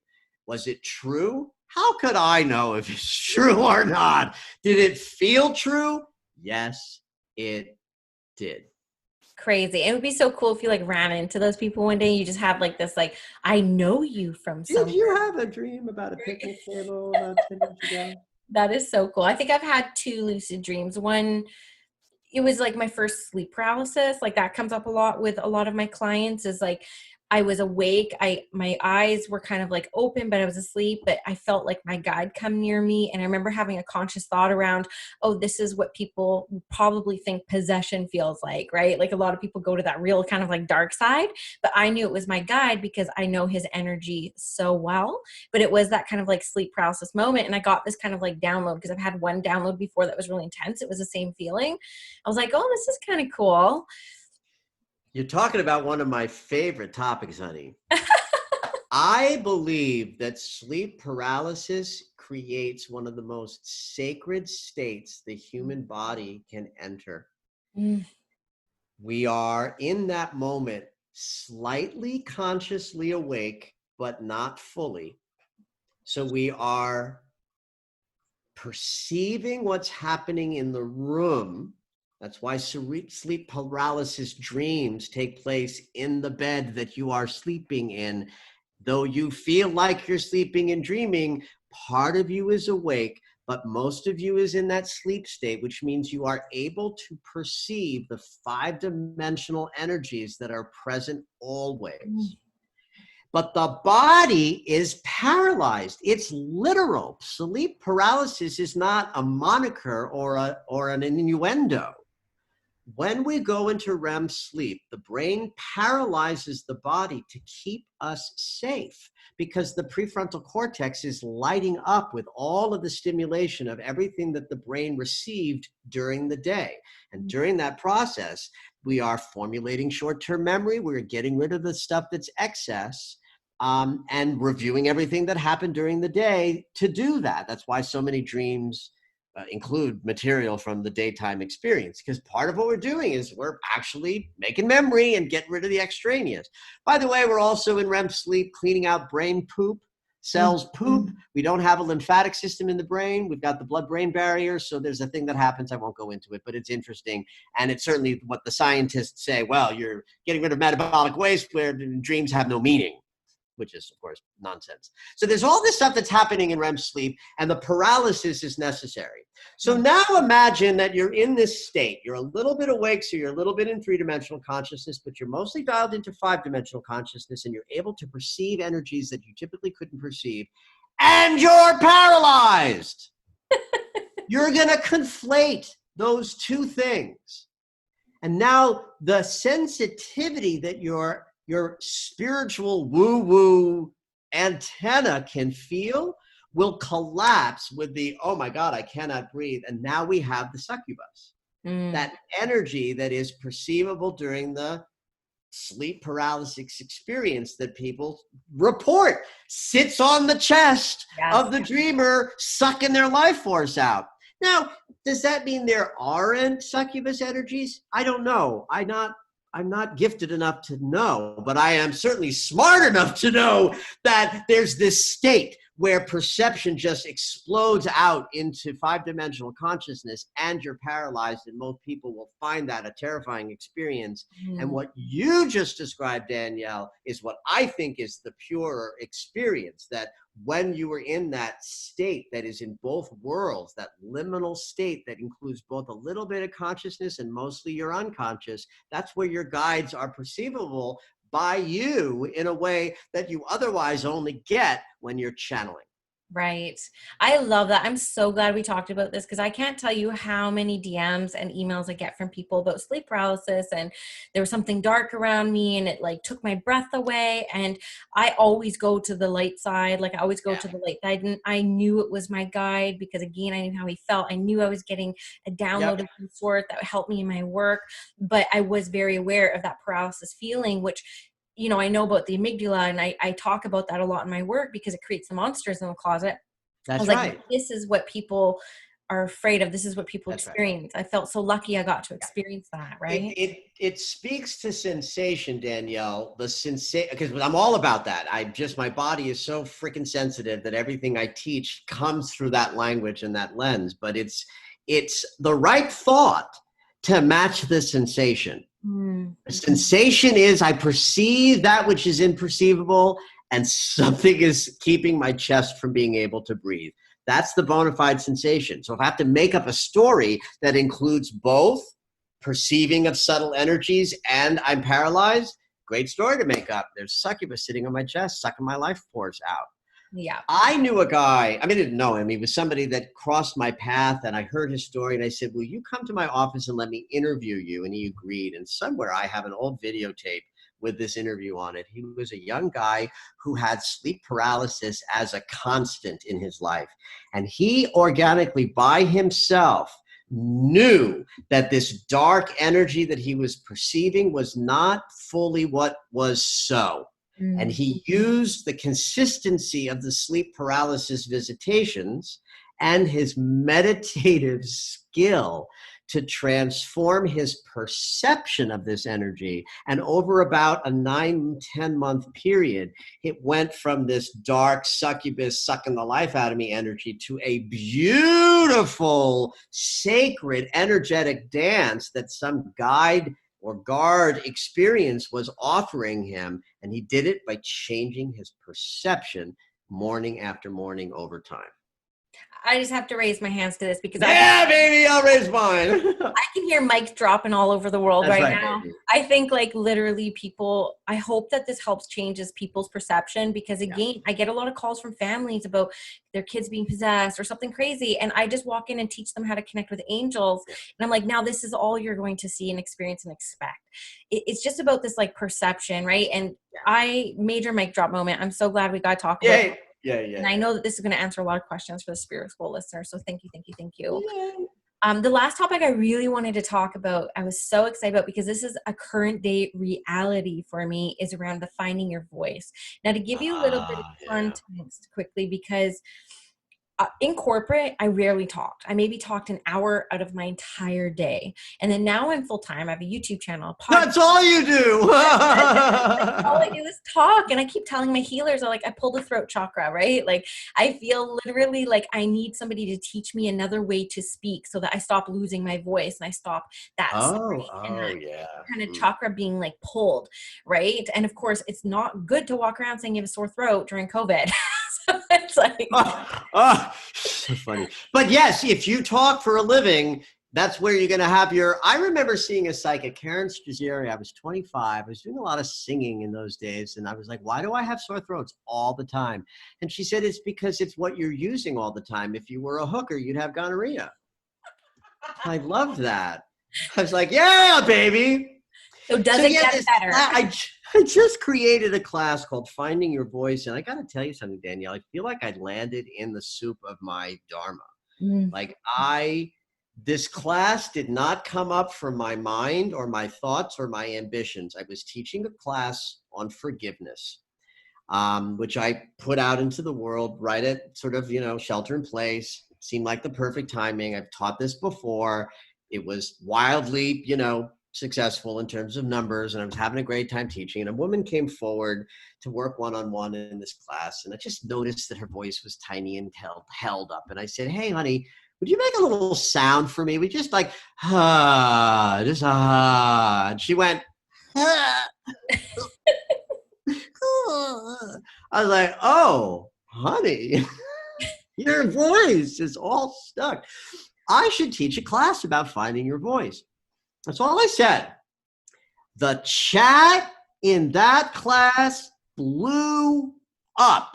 S2: Was it true? How could I know if it's true or not? Did it feel true? Yes, it did.
S1: Crazy. It would be so cool if you like ran into those people one day. You just have like this, like, I know you from
S2: Did
S1: somewhere.
S2: you have a dream about a picnic table about 10 years ago?
S1: That is so cool. I think I've had 2 lucid dreams. One, it was like my first sleep paralysis. Like that comes up a lot with a lot of my clients is like I was awake. My eyes were kind of like open, but I was asleep, but I felt like my guide come near me. And I remember having a conscious thought around, oh, this is what people probably think possession feels like, right? Like a lot of people go to that real kind of like dark side, but I knew it was my guide because I know his energy so well. But it was that kind of like sleep paralysis moment. And I got this kind of like download because I've had one download before that was really intense. It was the same feeling. I was like, oh, this is kind of cool.
S2: You're talking about one of my favorite topics, honey. I believe that sleep paralysis creates one of the most sacred states the human body can enter. We are in that moment slightly consciously awake, but not fully. So we are perceiving what's happening in the room. That's why sleep paralysis dreams take place in the bed that you are sleeping in. Though you feel like you're sleeping and dreaming, part of you is awake, but most of you is in that sleep state, which means you are able to perceive the 5-dimensional energies that are present always. But the body is paralyzed. It's literal. Sleep paralysis is not a moniker or an innuendo. when we go into REM sleep, the brain paralyzes the body to keep us safe because the prefrontal cortex is lighting up with all of the stimulation of everything that the brain received during the day. And during that process, we are formulating short-term memory. We're getting rid of the stuff that's excess, and reviewing everything that happened during the day to do that. That's why so many dreams include material from the daytime experience, because part of what we're doing is we're actually making memory and getting rid of the extraneous. By the way, we're also in REM sleep cleaning out brain poop. Cells poop. We don't have a lymphatic system in the brain. We've got the blood-brain barrier. So there's a thing that happens. I won't go into it, but it's interesting. And it's certainly what the scientists say, well, you're getting rid of metabolic waste where dreams have no meaning, which is, of course, nonsense. So there's all this stuff that's happening in REM sleep, and the paralysis is necessary. So now imagine that you're in this state. You're a little bit awake, so you're a little bit in three-dimensional consciousness, but you're mostly dialed into five-dimensional consciousness, and you're able to perceive energies that you typically couldn't perceive, and you're paralyzed. You're going to conflate those two things. And now the sensitivity that your spiritual woo-woo antenna can feel will collapse with the, oh my God, I cannot breathe. And now we have the succubus, that energy that is perceivable during the sleep paralysis experience that people report, sits on the chest of the dreamer, sucking their life force out. Now, does that mean there aren't succubus energies? I don't know. I'm not gifted enough to know, but I am certainly smart enough to know that there's this state where perception just explodes out into five-dimensional consciousness and you're paralyzed, and most people will find that a terrifying experience. And what you just described, Danielle, is what I think is the pure experience, that when you were in that state that is in both worlds, that liminal state that includes both a little bit of consciousness and mostly your unconscious, that's where your guides are perceivable by you in a way that you otherwise only get when you're channeling.
S1: Right. I love that. I'm so glad we talked about this, because I can't tell you how many DMs and emails I get from people about sleep paralysis, and there was something dark around me and it like took my breath away. And I always go to the light side. Like I always go to the light side. I knew it was my guide because, again, I knew how he felt. I knew I was getting a download of some sort that would help me in my work, but I was very aware of that paralysis feeling, which, you know, I know about the amygdala, and I talk about that a lot in my work because it creates the monsters in the closet.
S2: That's
S1: I was like, this is what people are afraid of. This is what people experience. I felt so lucky I got to experience that, right?
S2: It speaks to sensation, Danielle, the sensation, because I'm all about that. My body is so freaking sensitive that everything I teach comes through that language and that lens, but it's the right thought to match the sensation. The sensation is I perceive that which is imperceivable, and something is keeping my chest from being able to breathe. That's the bona fide sensation. So if I have to make up a story that includes both perceiving of subtle energies and I'm paralyzed, great story to make up. There's succubus sitting on my chest, sucking my life force out.
S1: Yeah.
S2: I knew a guy, I didn't know him. He was somebody that crossed my path, and I heard his story, and I said, will you come to my office and let me interview you? And he agreed. And somewhere I have an old videotape with this interview on it. He was a young guy who had sleep paralysis as a constant in his life. And he organically, by himself, knew that this dark energy that he was perceiving was not fully what was so. And he used the consistency of the sleep paralysis visitations and his meditative skill to transform his perception of this energy. And over about a 9-10 month period, it went from this dark succubus sucking the life out of me energy to a beautiful, sacred, energetic dance that some guide or guard experience was offering him. And he did it by changing his perception morning after morning over time.
S1: I just have to raise my hands to this because
S2: Yeah, baby, I'll raise mine.
S1: I can hear mics dropping all over the world
S2: That's
S1: right
S2: right,
S1: now.
S2: baby.
S1: I think like literally people, I hope that this helps changes people's perception because
S2: Yeah.
S1: again, I get a lot of calls from families about their kids being possessed or something crazy. And I just walk in and teach them how to connect with angels.
S2: Yeah.
S1: And I'm like, now this is all you're going to see and experience and expect. It's just about this like perception, right? And I major mic drop moment. I'm so glad we got to talk about it.
S2: Yeah.
S1: And I know that this is going to answer a lot of questions for the Spirit School listeners. So thank you, thank you, thank you.
S2: Yay.
S1: The last topic I really wanted to talk about, I was so excited about because this is a current day reality for me, is around the finding your voice. Now, to give you a little bit of
S2: Yeah.
S1: context quickly, because in corporate, I rarely talked. I maybe talked an hour out of my entire day. And then now I'm full time. I have a YouTube channel, a podcast.
S2: That's all you do.
S1: All I do is talk. And I keep telling my healers, I pull the throat chakra, right? Like I feel literally like I need somebody to teach me another way to speak so that I stop losing my voice and I stop that and that
S2: Yeah.
S1: kind of chakra being like pulled, right? And of course, it's not good to walk around saying you have a sore throat during COVID. So it's like,
S2: So funny. But yes, if you talk for a living, that's where you're going to have your. I remember seeing a psychic, Karen Strazieri. I was 25. I was doing a lot of singing in those days. And I was like, why do I have sore throats all the time? And she said, it's because it's what you're using all the time. If you were a hooker, you'd have gonorrhea. I loved that. I was like, yeah, baby.
S1: so does it get better?
S2: I just created a class called Finding Your Voice. And I got to tell you something, Danielle. I feel like I landed in the soup of my dharma. Like this class did not come up from my mind or my thoughts or my ambitions. I was teaching a class on forgiveness, which I put out into the world right at sort of, shelter in place. It seemed like the perfect timing. I've taught this before. It was wildly, successful in terms of numbers, and I was having a great time teaching. And a woman came forward to work one-on-one in this class, and I just noticed that her voice was tiny and held up. And I said, hey, honey, would you make a little sound for me? We just like, just And she went, ah. I was like, oh, honey, your voice is all stuck. I should teach a class about finding your voice. That's all I said. The chat in that class blew up.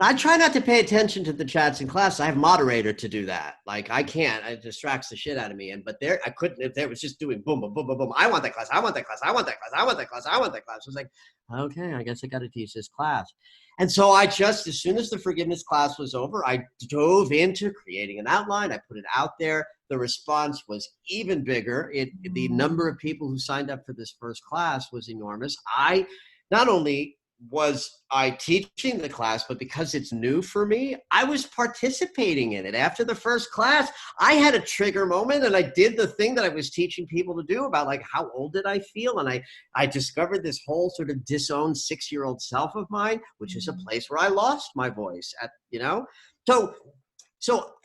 S2: I try not to pay attention to the chats in class. I have a moderator to do that. Like I can't. It distracts the shit out of me. But there, I couldn't. If there was just doing boom, boom, boom, boom, boom. I want that class. I want that class. I want that class. I want that class. I want that class. I was like, okay, I guess I got to teach this class. And so I just, as soon as the forgiveness class was over, I dove into creating an outline. I put it out there. The response was even bigger. The number of people who signed up for this first class was enormous. I not only was I teaching the class, but because it's new for me, I was participating in it. After the first class, I had a trigger moment and I did the thing that I was teaching people to do about like, how old did I feel? And I discovered this whole sort of disowned 6-year-old self of mine, which is a place where I lost my voice So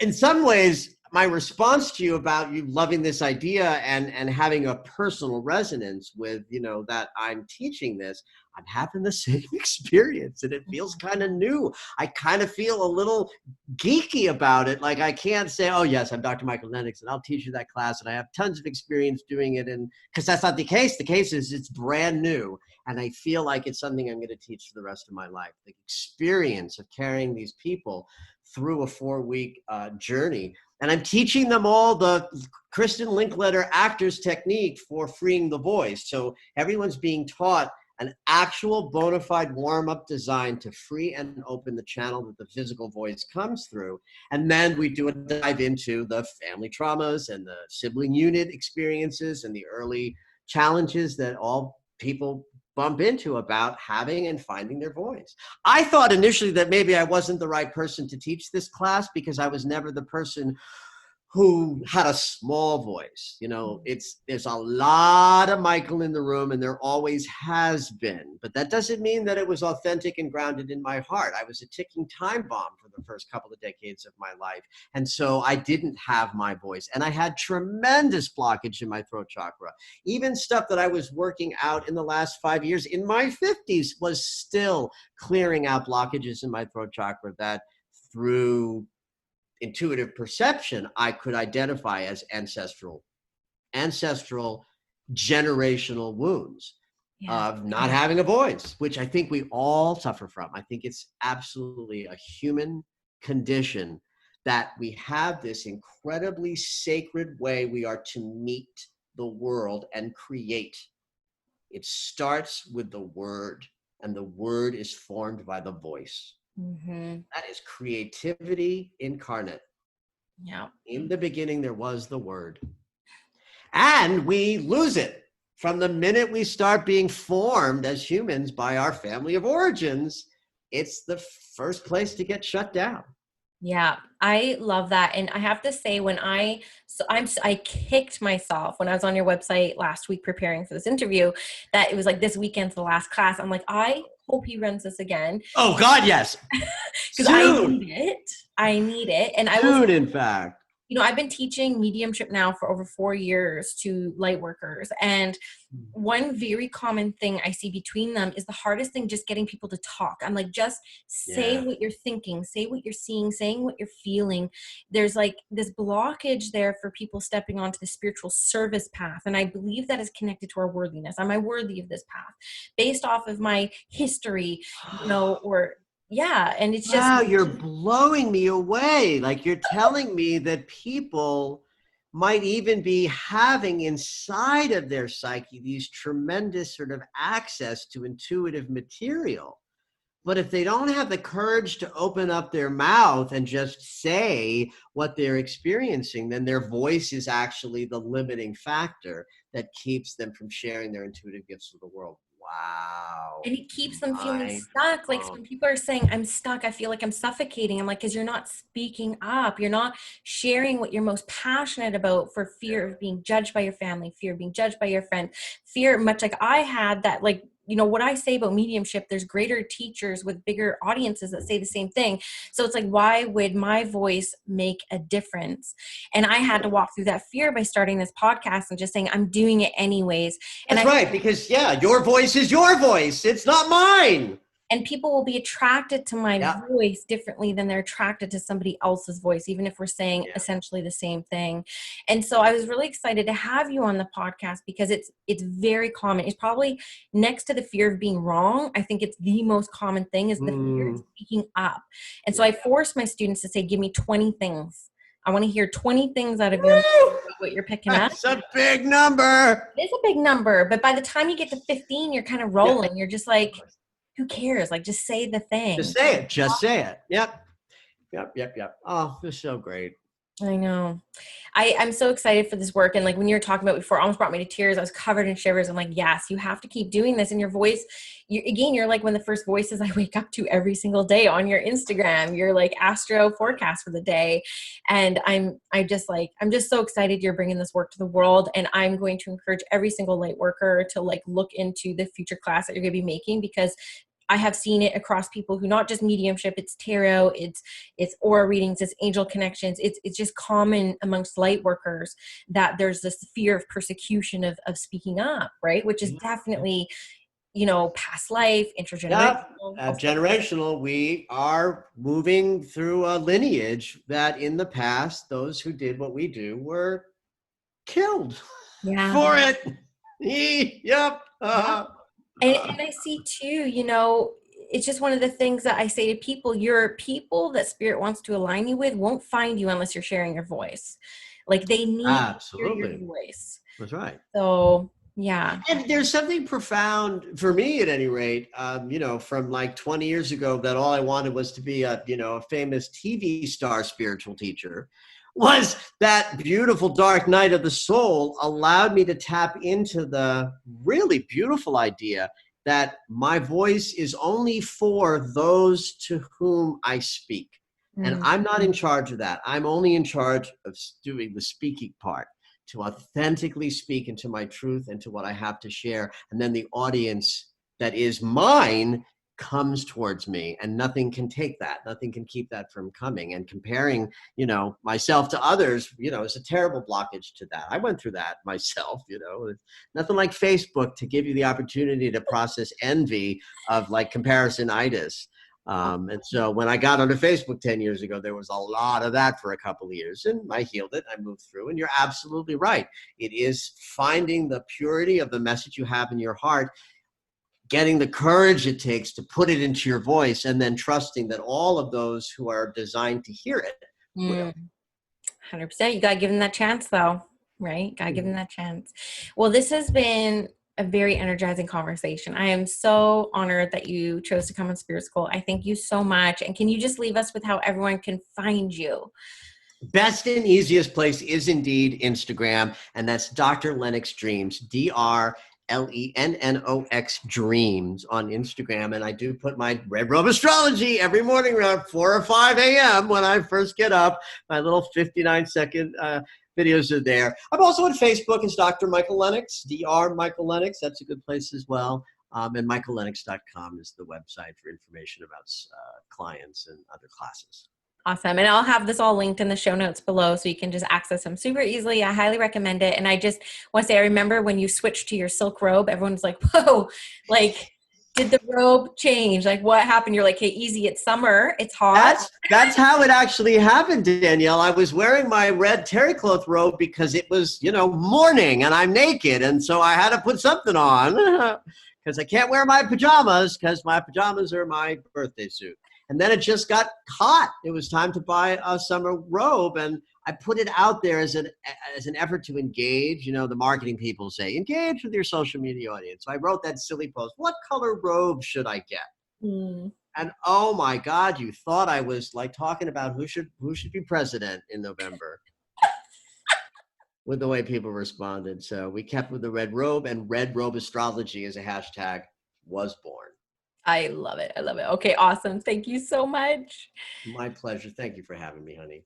S2: in some ways, my response to you about you loving this idea and having a personal resonance with, that I'm teaching this, I'm having the same experience and it feels kind of new. I kind of feel a little geeky about it. Like I can't say, oh yes, I'm Dr. Michael Lennox and I'll teach you that class and I have tons of experience doing it. And because that's not the case. The case is it's brand new. And I feel like it's something I'm going to teach for the rest of my life. The experience of carrying these people through a 4-week journey. And I'm teaching them all the Kristen Linkletter actor's technique for freeing the voice. So everyone's being taught an actual bona fide warm-up design to free and open the channel that the physical voice comes through. And then we do a dive into the family traumas and the sibling unit experiences and the early challenges that all people bump into about having and finding their voice. I thought initially that maybe I wasn't the right person to teach this class because I was never the person who had a small voice. There's a lot of Michael in the room and there always has been, but that doesn't mean that it was authentic and grounded in my heart. I was a ticking time bomb for the first couple of decades of my life. And so I didn't have my voice and I had tremendous blockage in my throat chakra. Even stuff that I was working out in the last 5 years in my 50s was still clearing out blockages in my throat chakra that through intuitive perception, I could identify as ancestral, generational wounds
S1: Yeah.
S2: of not having a voice, which I think we all suffer from. I think it's absolutely a human condition that we have this incredibly sacred way we are to meet the world and create. It starts with the word, and the word is formed by the voice.
S1: Mm-hmm.
S2: That is creativity incarnate.
S1: Yeah.
S2: In the beginning, there was the word. And we lose it from the minute we start being formed as humans by our family of origins. It's the first place to get shut down.
S1: Yeah, I love that. And I have to say, I kicked myself when I was on your website last week preparing for this interview, that it was like this weekend's the last class. I'm like, I hope he runs this again.
S2: Oh God, yes.
S1: Because I
S2: Soon.
S1: need it. I need it. And I will,
S2: Soon, in fact.
S1: I've been teaching mediumship now for over 4 years to light workers. And one very common thing I see between them is the hardest thing, just getting people to talk. I'm like, just say what you're thinking, say what you're seeing, saying what you're feeling. There's like this blockage there for people stepping onto the spiritual service path. And I believe that is connected to our worthiness. Am I worthy of this path? Based off of my history, or yeah. And it's just,
S2: Wow, you're blowing me away. Like you're telling me that people might even be having inside of their psyche these tremendous sort of access to intuitive material. But if they don't have the courage to open up their mouth and just say what they're experiencing, then their voice is actually the limiting factor that keeps them from sharing their intuitive gifts with the world. Wow.
S1: and it keeps them feeling
S2: Mind
S1: stuck. Like
S2: blown.
S1: when people are saying, I'm stuck, I feel like I'm suffocating. I'm like, because you're not speaking up. You're not sharing what you're most passionate about, for fear of being judged by your family, fear of being judged by your friend, fear, much like I had that, like, what I say about mediumship, there's greater teachers with bigger audiences that say the same thing. So it's like, why would my voice make a difference? And I had to walk through that fear by starting this podcast and just saying, I'm doing it anyways. And
S2: That's right, because your voice is your voice. It's not mine.
S1: and people will be attracted to my
S2: Yeah.
S1: voice differently than they're attracted to somebody else's voice, even if we're saying
S2: Yeah.
S1: essentially the same thing. And so I was really excited to have you on the podcast, because it's very common. It's probably next to the fear of being wrong. I think it's the most common thing, is the fear of speaking up. And so I forced my students to say, give me 20 things. I want to hear 20 things out of your mouth about what you're picking up.
S2: That's a big number.
S1: It is a big number, but by the time you get to 15, you're kind of rolling. You're just like, who cares? Like, just say the thing.
S2: Just say it. Just say it. Yep. Oh, this is so great.
S1: I know. I'm so excited for this work. And like when you were talking about before, almost brought me to tears. I was covered in shivers. I'm like, yes, you have to keep doing this. And your voice, you're like one of the first voices I wake up to every single day on your Instagram. You're like astro forecast for the day. And I'm just so excited you're bringing this work to the world. And I'm going to encourage every single light worker to like look into the future class that you're going to be making, because I have seen it across people who, not just mediumship, it's tarot, it's aura readings, it's angel connections. It's just common amongst light workers that there's this fear of persecution of speaking up, right? Which is definitely, past life, intergenerational.
S2: Yep. Generational. We are moving through a lineage that in the past, those who did what we do were killed for it. Yep.
S1: And I see too, it's just one of the things that I say to people, your people that spirit wants to align you with won't find you unless you're sharing your voice. Like they need to hear your voice.
S2: That's right.
S1: So yeah.
S2: And there's something profound for me at any rate, from like 20 years ago, that all I wanted was to be a famous TV star spiritual teacher. Was that beautiful dark night of the soul allowed me to tap into the really beautiful idea that my voice is only for those to whom I speak. And I'm not in charge of that. I'm only in charge of doing the speaking part, to authentically speak into my truth and to what I have to share. And then the audience that is mine comes towards me, and nothing can take that. Nothing can keep that from coming. And comparing, myself to others, is a terrible blockage to that. I went through that myself, nothing like Facebook to give you the opportunity to process envy of like comparisonitis. And so when I got onto Facebook 10 years ago, there was a lot of that for a couple of years, and I healed it. I moved through, and you're absolutely right. It is finding the purity of the message you have in your heart, getting the courage it takes to put it into your voice, and then trusting that all of those who are designed to hear it will.
S1: 100%. You got to give them that chance, though, right? Got to give them that chance. Well, this has been a very energizing conversation. I am so honored that you chose to come on Spirit School. I thank you so much. And can you just leave us with how everyone can find you?
S2: Best and easiest place is indeed Instagram, and that's Dr. Lennox Dreams, DrLennox Dreams on Instagram. And I do put my Red Robe Astrology every morning around 4 or 5 a.m. when I first get up. My little 59-second videos are there. I'm also on Facebook as Dr. Michael Lennox, Dr. Michael Lennox. That's a good place as well. And michaellennox.com is the website for information about clients and other classes.
S1: Awesome. And I'll have this all linked in the show notes below so you can just access them super easily. I highly recommend it. And I just want to say, I remember when you switched to your silk robe, everyone's like, whoa, like, did the robe change? Like, what happened? You're like, hey, easy. It's summer. It's hot.
S2: That's how it actually happened, Danielle. I was wearing my red terry cloth robe because it was, morning and I'm naked. And so I had to put something on because I can't wear my pajamas because my pajamas are my birthday suit. And then it just got hot. It was time to buy a summer robe. And I put it out there as an effort to engage. The marketing people say, engage with your social media audience. So I wrote that silly post. What color robe should I get? And oh my God, you thought I was like talking about who should be president in November with the way people responded. So we kept with the red robe, and Red Robe Astrology as a hashtag was born.
S1: I love it. I love it. Okay, awesome. Thank you so much.
S2: My pleasure. Thank you for having me, honey.